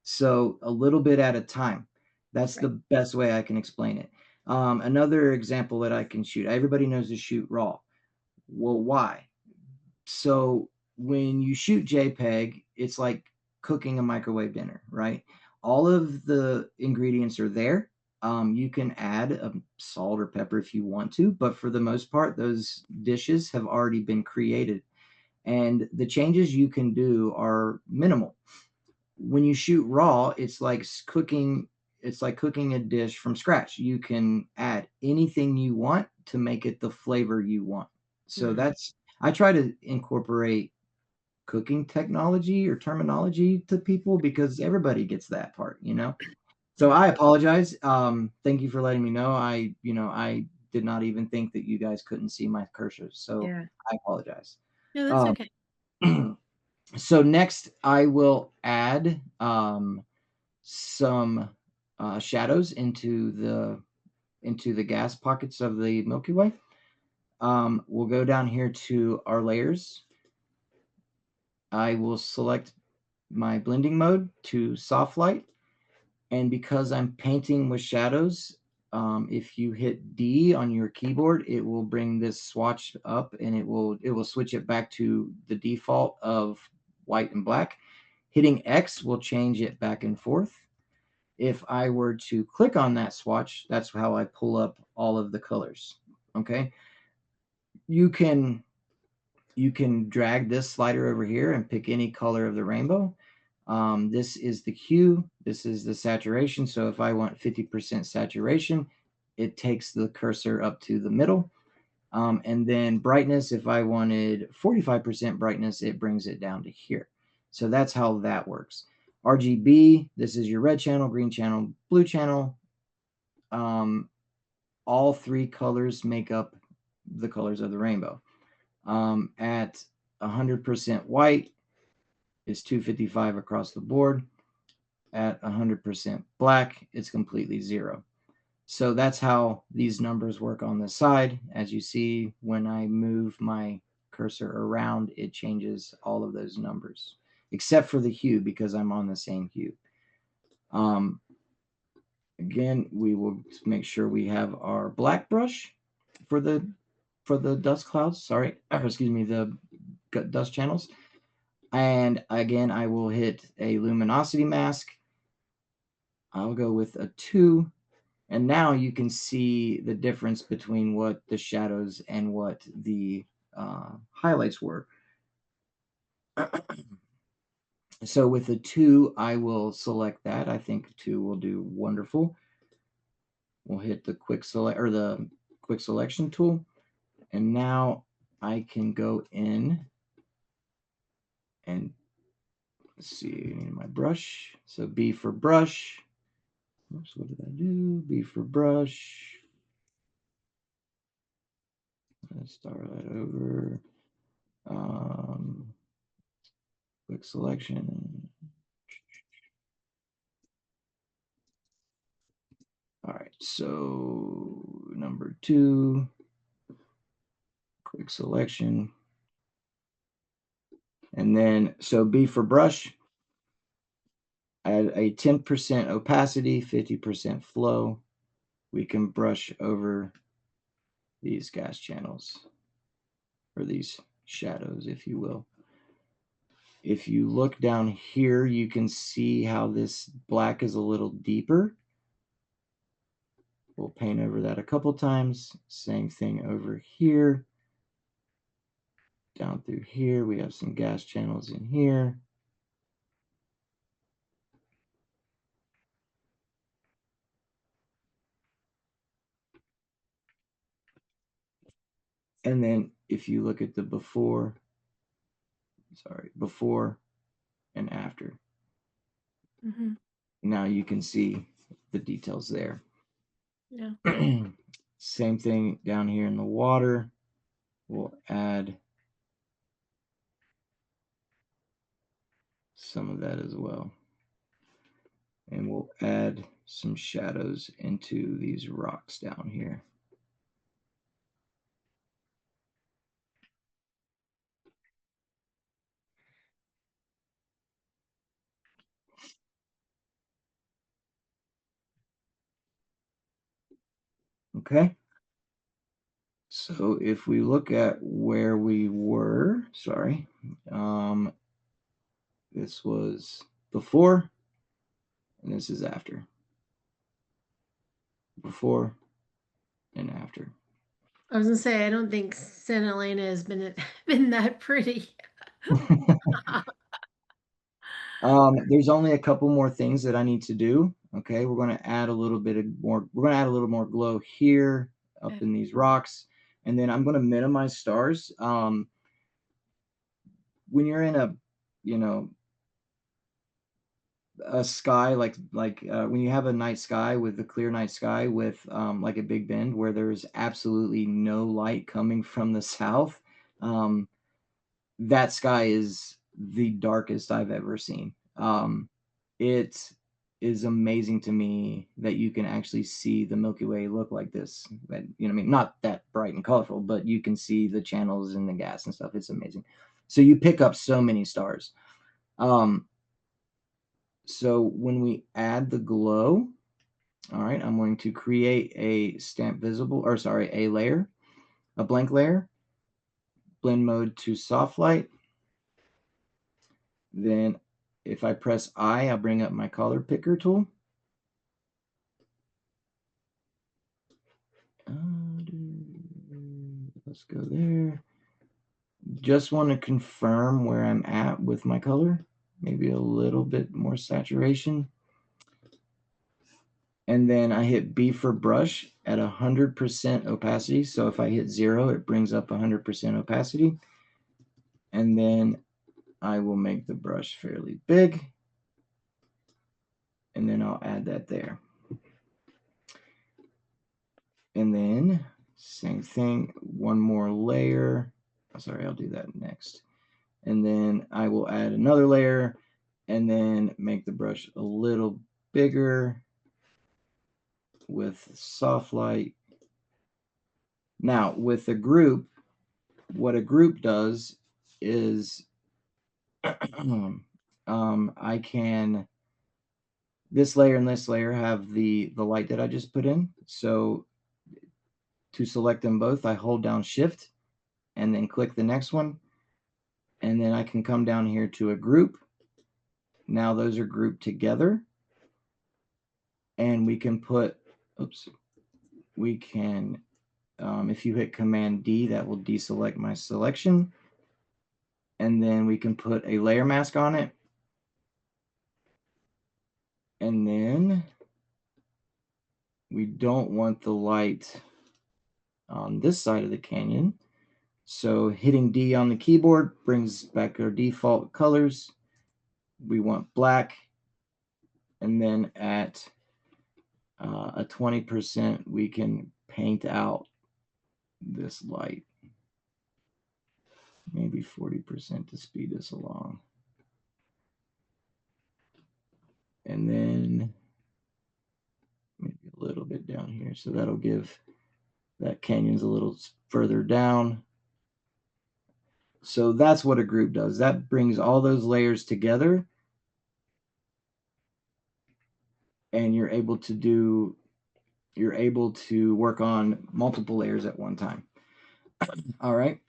Speaker 2: So a little bit at a time. That's the
Speaker 1: right.
Speaker 2: best way I can explain it. Another example that I can shoot. Everybody knows to shoot raw. Well, why? So when you shoot JPEG, it's like cooking a microwave dinner, right? All of the ingredients are there. You can add salt or pepper if you want to, but for the most part, those dishes have already been created, and the changes you can do are minimal. When you shoot raw, it's like cooking a dish from scratch. You can add anything you want to make it the flavor you want. So
Speaker 1: Mhm.
Speaker 2: that's I try to incorporate cooking technology or terminology to people because everybody gets that part, you know. So
Speaker 1: Yeah.
Speaker 2: I apologize. Thank you for letting me know. I did not even think that you guys couldn't see my cursor, so
Speaker 1: Yeah.
Speaker 2: I apologize.
Speaker 1: No, that's
Speaker 2: Um,
Speaker 1: okay.
Speaker 2: so next, I will add some shadows into the gas pockets of the Milky Way. We'll go down here to our layers. I will select my blending mode to soft light. And because I'm painting with shadows, if you hit D on your keyboard, it will bring this swatch up and it will switch it back to the default of white and black. Hitting X will change it back and forth. If I were to click on that swatch, that's how I pull up all of the colors. Okay. You can you can drag this slider over here and pick any color of the rainbow. This is the hue, this is the saturation. So if I want 50% saturation, it takes the cursor up to the middle. And then brightness, if I wanted 45% brightness, it brings it down to here. So that's how that works. RGB, this is your red channel, green channel, blue channel. Um, all three colors make up the colors of the rainbow. At 100% white is 255 across the board. At 100% black, it's completely zero. So that's how these numbers work on the side. As you see, when I move my cursor around, it changes all of those numbers, except for the hue because I'm on the same hue. Um, Again, we will make sure we have our black brush for the dust clouds. Sorry, excuse me, the dust channels. And again, I will hit a luminosity mask. I'll go with a 2. And now you can see the difference between what the shadows and what the highlights were. So with a 2, I will select that. I think 2 will do wonderful. We'll hit the quick selection tool. And now I can go in and see my brush. So B for brush. Oops, what did I do? B for brush. Let's start that over. Quick selection. All right, so number 2, quick selection. And then, so B for brush, add a 10% opacity, 50% flow. We can brush over these gas channels, or these shadows, if you will. If you look down here, you can see how this black is a little deeper. We'll paint over that a couple times. Same thing over here. Down through here, we have some gas channels in here. And then if you look at the before and after,
Speaker 1: Mhm.
Speaker 2: now you can see the details there.
Speaker 1: Yeah.
Speaker 2: Same thing down here in the water. We'll add some of that as well. And we'll add some shadows into these rocks down here. Okay. So if we look at where we were, sorry, this was before and this is after. Before and after.
Speaker 1: I was gonna say I don't think Santa Elena has been been that pretty.
Speaker 2: There's only a couple more things that I need to do. Okay, we're going to add a little bit of more. We're going to add a little more glow here up in these rocks, and then I'm going to minimize stars. When you're in a, you know, a sky like when you have a night sky with a clear night sky with like a Big Bend where there's absolutely no light coming from the south, um, that sky is the darkest I've ever seen. It is amazing to me that you can actually see the Milky Way look like this. That, you know, I mean, not that bright and colorful, but you can see the channels and the gas and stuff. It's amazing. So you pick up so many stars. Um, so when we add the glow, all right, I'm going to create a stamp visible, or sorry, a layer, a blank layer, blend mode to soft light. Then if I press I, I'll bring up my color picker tool. Let's go there. Just want to confirm where I'm at with my color. Maybe a little bit more saturation. And then I hit B for brush at 100% opacity. So if I hit 0, it brings up 100% opacity. And then I will make the brush fairly big. And then I'll add that there. And then same thing, one more layer. Oh, sorry, I'll do that next. And then I will add another layer and then make the brush a little bigger with soft light. Now with a group, what a group does is I can, this layer and this layer have the light that I just put in. So to select them both, I hold down shift and then click the next one. And then I can come down here to a group. Now those are grouped together. And we can put, oops, we can, if you hit Command D, that will deselect my selection. And then we can put a layer mask on it. And then we don't want the light on this side of the canyon. So hitting D on the keyboard brings back our default colors. We want black. And then at a 20%, we can paint out this light. Maybe 40% to speed us along. And then maybe a little bit down here. So that'll give that canyon's a little further down. So that's what a group does. That brings all those layers together and you're able to work on multiple layers at one time. All right.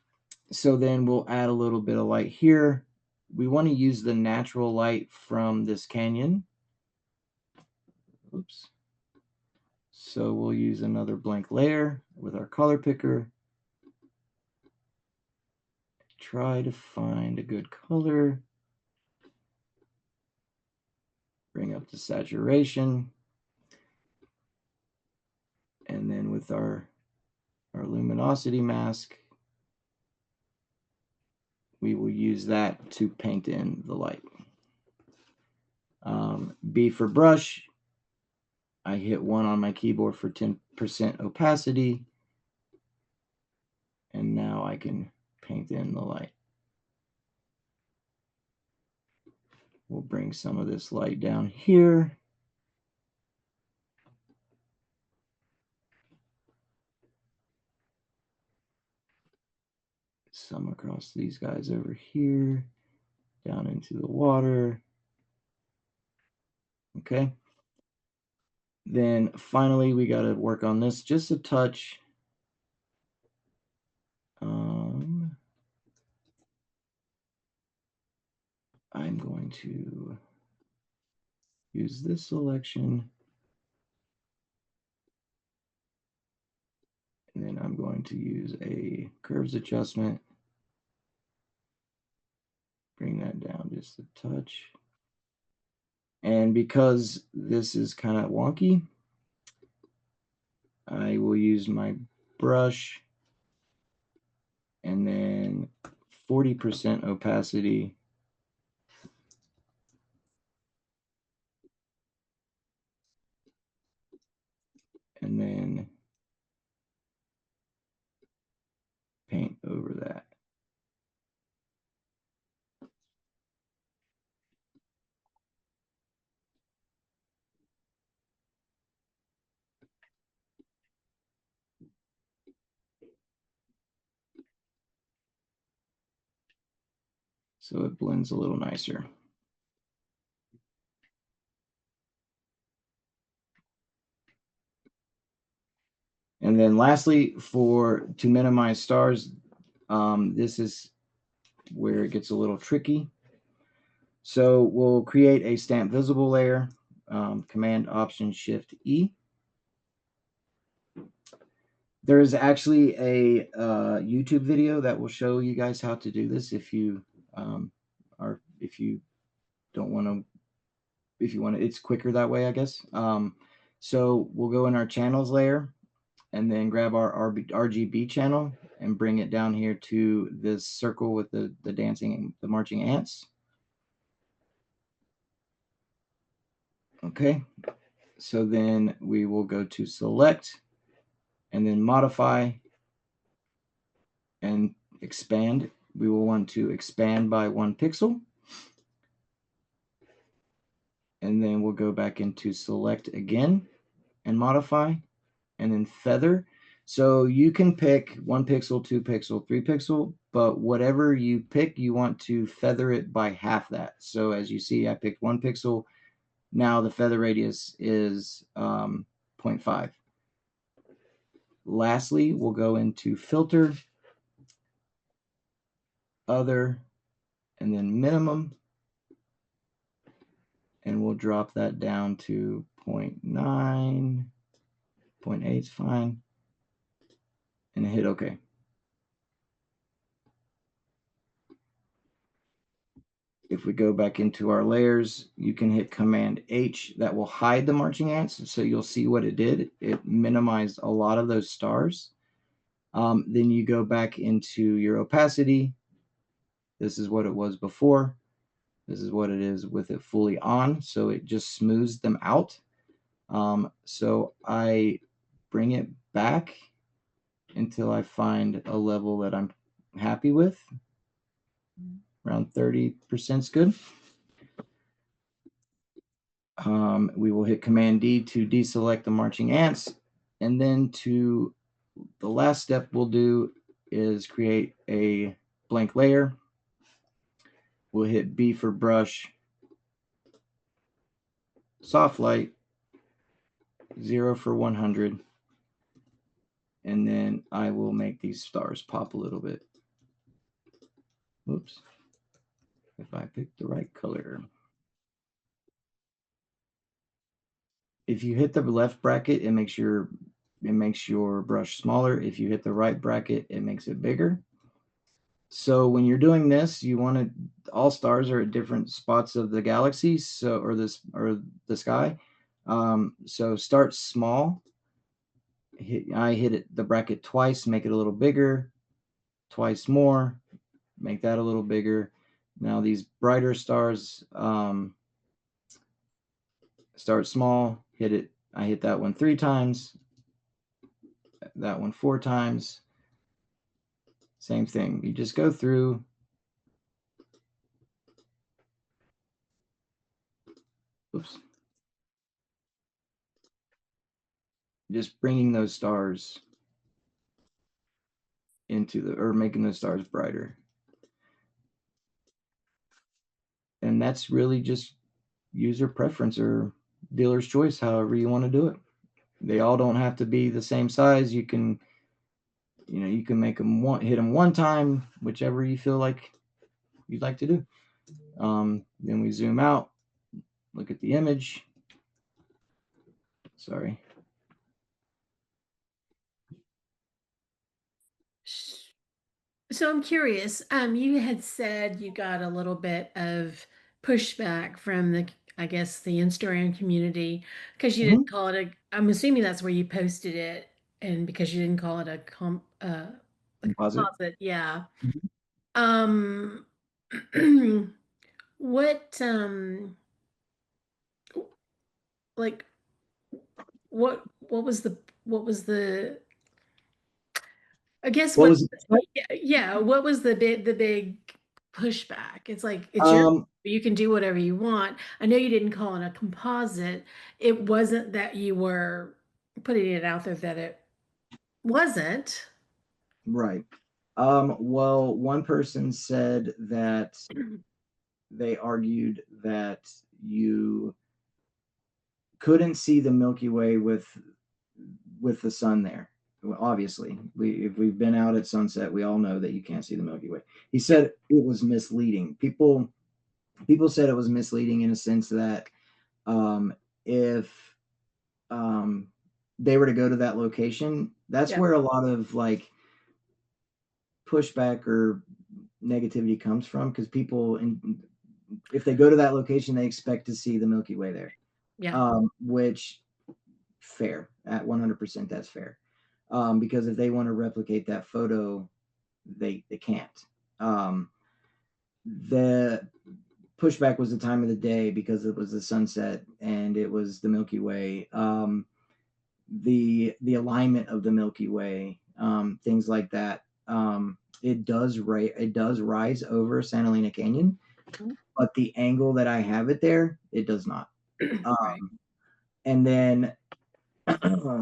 Speaker 2: So then we'll add a little bit of light here. We want to use the natural light from this canyon. Oops. So we'll use another blank layer with our color picker. Try to find a good color. Bring up the saturation. And then with our luminosity mask, we will use that to paint in the light. B for brush. I hit 1 on my keyboard for 10% opacity. And now I can paint in the light. We'll bring some of this light down here. Some across these guys over here, down into the water. Okay. Then finally, we got to work on this just a touch. I'm going to use this selection, and then I'm going to use a curves adjustment, bring that down just a touch. And because this is kind of wonky, I will use my brush and then 40% opacity. And then paint over that. So it blends a little nicer. And then lastly, to minimize stars, this is where it gets a little tricky. So we'll create a stamp visible layer, Command Option Shift E. There is actually a YouTube video that will show you guys how to do this if you if you don't want to, if you want to, it's quicker that way, I guess. So we'll go in our channels layer and then grab our RGB channel and bring it down here to this circle with the dancing, the marching ants. Okay, so then we will go to select and then modify and expand. We will want to expand by 1 pixel. And then we'll go back into select again and modify and then feather. So you can pick 1 pixel, 2 pixel, 3 pixel, but whatever you pick, you want to feather it by half that. So as you see, I picked 1 pixel. Now the feather radius is 0.5. Lastly, we'll go into filter, other, and then minimum. And we'll drop that down to 0.9, 0.8 is fine. And hit OK. If we go back into our layers, you can hit Command H. That will hide the marching ants. So you'll see what it did. It minimized a lot of those stars. Then you go back into your opacity. This is what it was before. This is what it is with it fully on. So it just smooths them out. So I bring it back until I find a level that I'm happy with. Around 30% is good. We will hit Command D to deselect the marching ants. And then the last step we'll do is create a blank layer. We'll hit B for brush, soft light, 0 for 100. And then I will make these stars pop a little bit. Oops. If I pick the right color. If you hit the left bracket, it makes your brush smaller. If you hit the right bracket, it makes it bigger. So when you're doing this, you want to, all stars are at different spots of the galaxy, so or the sky. So start small. I hit the bracket twice, make it a little bigger, twice more, make that a little bigger. Now these brighter stars, start small, hit it. I hit that one 3 times, that one 4 times. Same thing. You just go through. Oops. Just bringing those stars or making those stars brighter. And that's really just user preference, or dealer's choice, however you want to do it. They all don't have to be the same size. You can, you can make them hit them one time, whichever you feel like you'd like to do. Then we zoom out, look at the image. Sorry.
Speaker 1: So I'm curious. You had said you got a little bit of pushback from I guess, the Instagram community because you
Speaker 2: Mhm.
Speaker 1: didn't call it a. I'm assuming that's where you posted it, and because you didn't call it a
Speaker 2: Composite.
Speaker 1: composite. Yeah.
Speaker 2: Mhm.
Speaker 1: Um, what like what was the I guess
Speaker 2: What
Speaker 1: what
Speaker 2: was it?
Speaker 1: yeah, what was the big pushback? It's like it's your
Speaker 2: Um,
Speaker 1: you can do whatever you want. I know you didn't call it a composite. It wasn't that you were putting it out there that it wasn't.
Speaker 2: right. Well, one person said that they argued that you couldn't see the Milky Way with the sun there. Well, obviously, if we've been out at sunset, we all know that you can't see the Milky Way. He
Speaker 1: Yeah,
Speaker 2: said it was misleading. People said it was misleading in a sense that if they were to go to that location, that's
Speaker 1: yeah,
Speaker 2: where a lot of like pushback or negativity comes from because if they go to that location, they expect to see the Milky Way there,
Speaker 1: yeah.
Speaker 2: which fair at 100%. That's fair, because if they want to replicate that photo, they can't. Um, the pushback was the time of the day because it was the sunset and it was the Milky Way. The alignment of the Milky Way, things like that. It does rise over Santa Elena Canyon,
Speaker 1: Mhm.
Speaker 2: but the angle that I have it there, it does not.
Speaker 1: Right.
Speaker 2: And then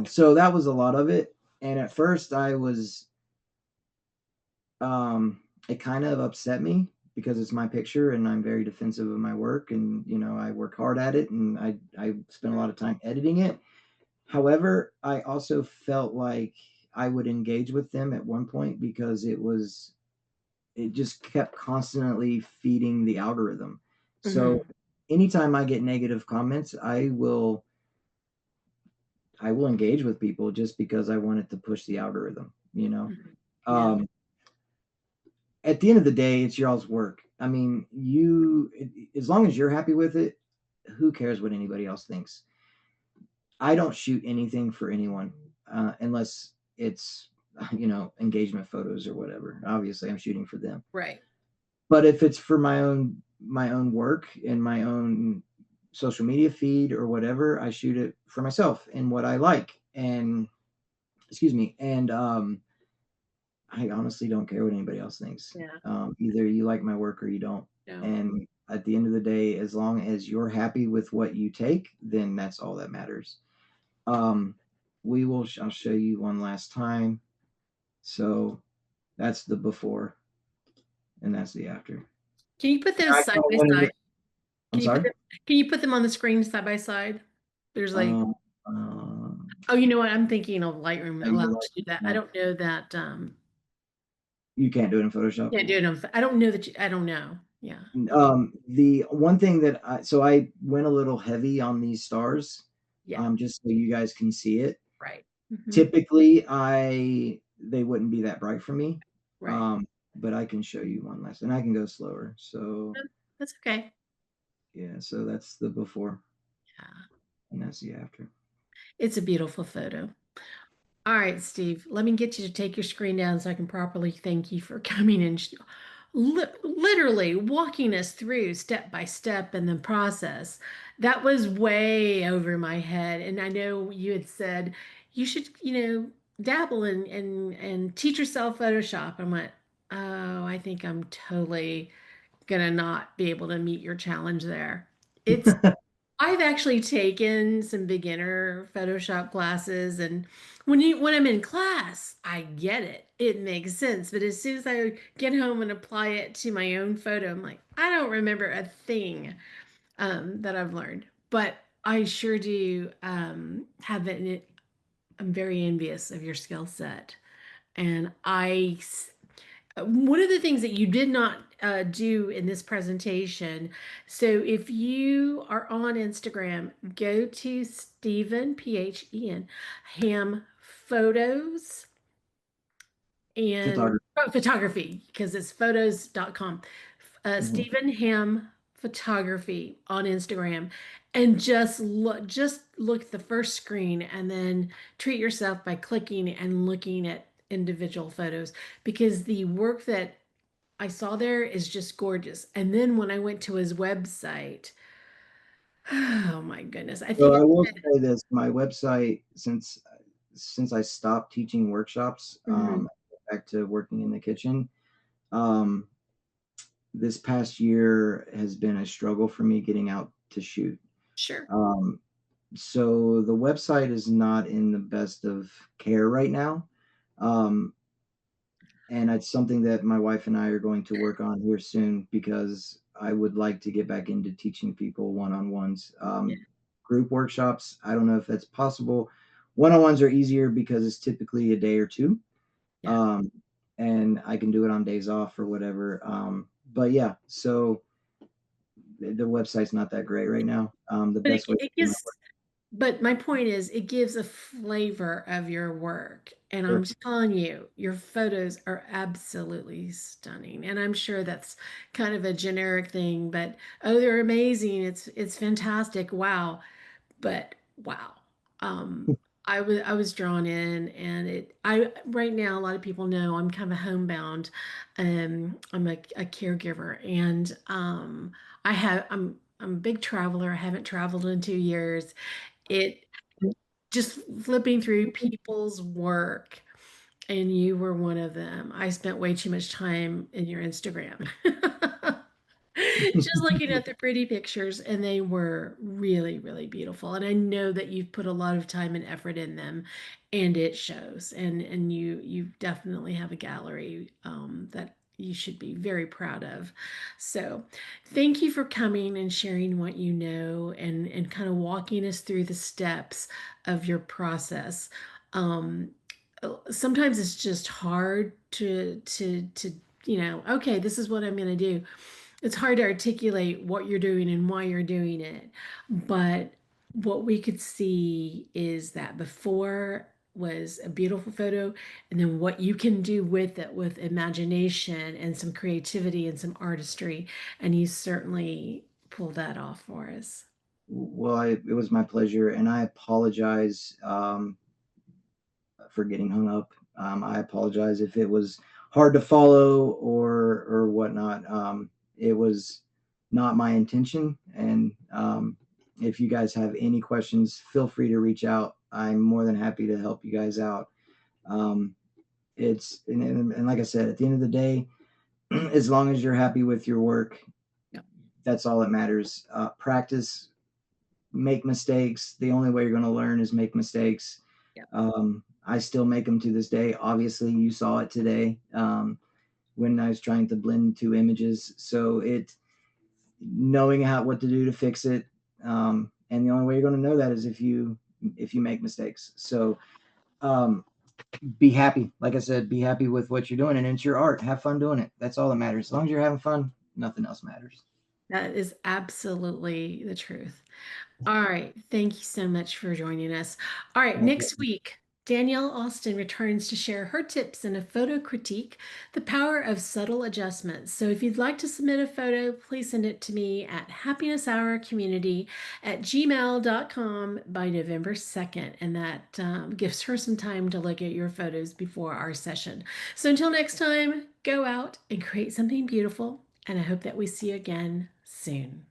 Speaker 2: so that was a lot of it. And at first I was it kind of upset me because it's my picture and I'm very defensive of my work and I work hard at it and I spend a lot of time editing it. However, I also felt like I would engage with them at one point because it just kept constantly feeding the algorithm. So
Speaker 1: Hmm.
Speaker 2: anytime I get negative comments, I will engage with people just because I want it to push the algorithm.
Speaker 1: Hmm. Yeah.
Speaker 2: Um, at the end of the day, it's y'all's work. I mean, as long as you're happy with it, who cares what anybody else thinks? I don't shoot anything for anyone unless it's engagement photos or whatever. Obviously, I'm shooting for them.
Speaker 1: Right.
Speaker 2: But if it's for my own work and my own social media feed or whatever, I shoot it for myself and what I like. And excuse me, and I honestly don't care what anybody else thinks.
Speaker 1: Yeah.
Speaker 2: Either you like my work or you don't.
Speaker 1: No.
Speaker 2: And at the end of the day, as long as you're happy with what you take, then that's all that matters. Um, I'll show you one last time. So that's the before and that's the after.
Speaker 1: Can you put
Speaker 2: I
Speaker 1: those
Speaker 2: kind
Speaker 1: side
Speaker 2: of
Speaker 1: by
Speaker 2: went
Speaker 1: side?
Speaker 2: into, I'm
Speaker 1: Can you put
Speaker 2: sorry.
Speaker 1: them? Can you put them on the screen side by side? There's like,
Speaker 2: Um, um,
Speaker 1: oh, you know what? I'm thinking of Lightroom
Speaker 2: you
Speaker 1: allows
Speaker 2: like,
Speaker 1: you to do that. I
Speaker 2: no,
Speaker 1: don't know that.
Speaker 2: you can't do it in Photoshop.
Speaker 1: Can't do it on. I don't know that. I don't know. Yeah.
Speaker 2: The one thing I went a little heavy on these stars,
Speaker 1: Yeah.
Speaker 2: just so you guys can see it.
Speaker 1: Right. Hmm.
Speaker 2: Typically, they wouldn't be that bright for me,
Speaker 1: Right.
Speaker 2: um, but I can show you one last, and I can go slower. So
Speaker 1: No, that's okay.
Speaker 2: yeah, so that's the before,
Speaker 1: Yeah.
Speaker 2: and that's the after.
Speaker 1: It's a beautiful photo. All right, Steve, let me get you to take your screen down so I can properly thank you for coming and literally walking us through step by step in the process. That was way over my head. And I know you had said you should, dabble and teach yourself Photoshop. I went, oh, I think I'm totally gonna not be able to meet your challenge there. It's I've actually taken some beginner Photoshop classes, and when I'm in class, I get it. It makes sense. But as soon as I get home and apply it to my own photo, I'm like, I don't remember a thing that I've learned. But I sure do have it. I'm very envious of your skill set. And one of the things that you did not do in this presentation, so if you are on Instagram, go to Stephen, Phen, Ham Photos and
Speaker 2: Photography.
Speaker 1: photography, because it's photos.com.
Speaker 2: Mhm.
Speaker 1: Stephen Ham Photography on Instagram, and just look at the first screen and then treat yourself by clicking and looking at individual photos, because the work that I saw there is just gorgeous. And then when I went to his website, oh my goodness, I
Speaker 2: So
Speaker 1: think
Speaker 2: I will
Speaker 1: I
Speaker 2: say this, my website, since I stopped teaching workshops,
Speaker 1: Mhm.
Speaker 2: back to working in the kitchen, um, this past year has been a struggle for me getting out to shoot.
Speaker 1: Sure.
Speaker 2: Um, so the website is not in the best of care right now. Um, and it's something that my wife and I are going to work on here soon because I would like to get back into teaching people one-on-ones.
Speaker 1: Yeah.
Speaker 2: Group workshops, I don't know if that's possible. One-on-ones are easier because it's typically a day or two,
Speaker 1: Yeah.
Speaker 2: um, and I can do it on days off or whatever. But yeah, so the website's not that great right now. The
Speaker 1: But it,
Speaker 2: best way to
Speaker 1: it
Speaker 2: get my
Speaker 1: gives, but my point is, it gives a flavor of your work. And I'm
Speaker 2: work.
Speaker 1: telling you, your photos are absolutely stunning. And I'm sure that's kind of a generic thing, but oh, they're amazing. It's fantastic. Wow. But wow. Um, I was drawn in, and I right now, a lot of people know I'm kind of homebound. I'm a caregiver, and I'm a big traveler. I haven't traveled in 2 years. It just flipping through people's work, and you were one of them. I spent way too much time in your Instagram. Just looking at the pretty pictures, and they were really, really beautiful. And I know that you've put a lot of time and effort in them, and it shows. And you definitely have a gallery that you should be very proud of. So, thank you for coming and sharing what you know, and kind of walking us through the steps of your process. Um, Sometimes it's just hard to okay, this is what I'm going to do. It's hard to articulate what you're doing and why you're doing it. But what we could see is that before was a beautiful photo, and then what you can do with it with imagination and some creativity and some artistry. And you certainly pulled that off for us.
Speaker 2: Well, it was my pleasure, and I apologize for getting hung up. I apologize if it was hard to follow or whatnot. It was not my intention, and if you guys have any questions, feel free to reach out. I'm more than happy to help you guys out. Um, and like I said, at the end of the day, as long as you're happy with your work,
Speaker 1: Yep.
Speaker 2: that's all that matters. Practice, make mistakes. The only way you're going to learn is make mistakes.
Speaker 1: Yep.
Speaker 2: I still make them to this day. Obviously, you saw it today when I was trying to blend two images. So it knowing how what to do to fix it, and the only way you're going to know that is if you make mistakes. So um, be happy. Like I said, be happy with what you're doing, and it's your art. Have fun doing it. That's all that matters. As long as you're having fun, nothing else matters.
Speaker 1: That is absolutely the truth. All right. Thank you so much for joining us. All right.
Speaker 2: My
Speaker 1: Next
Speaker 2: pleasure.
Speaker 1: week, Danielle Austin returns to share her tips in a photo critique, the power of subtle adjustments. So if you'd like to submit a photo, please send it to me at happinesshourcommunity@gmail.com by November 2nd. And that gives her some time to look at your photos before our session. So until next time, go out and create something beautiful. And I hope that we see you again soon.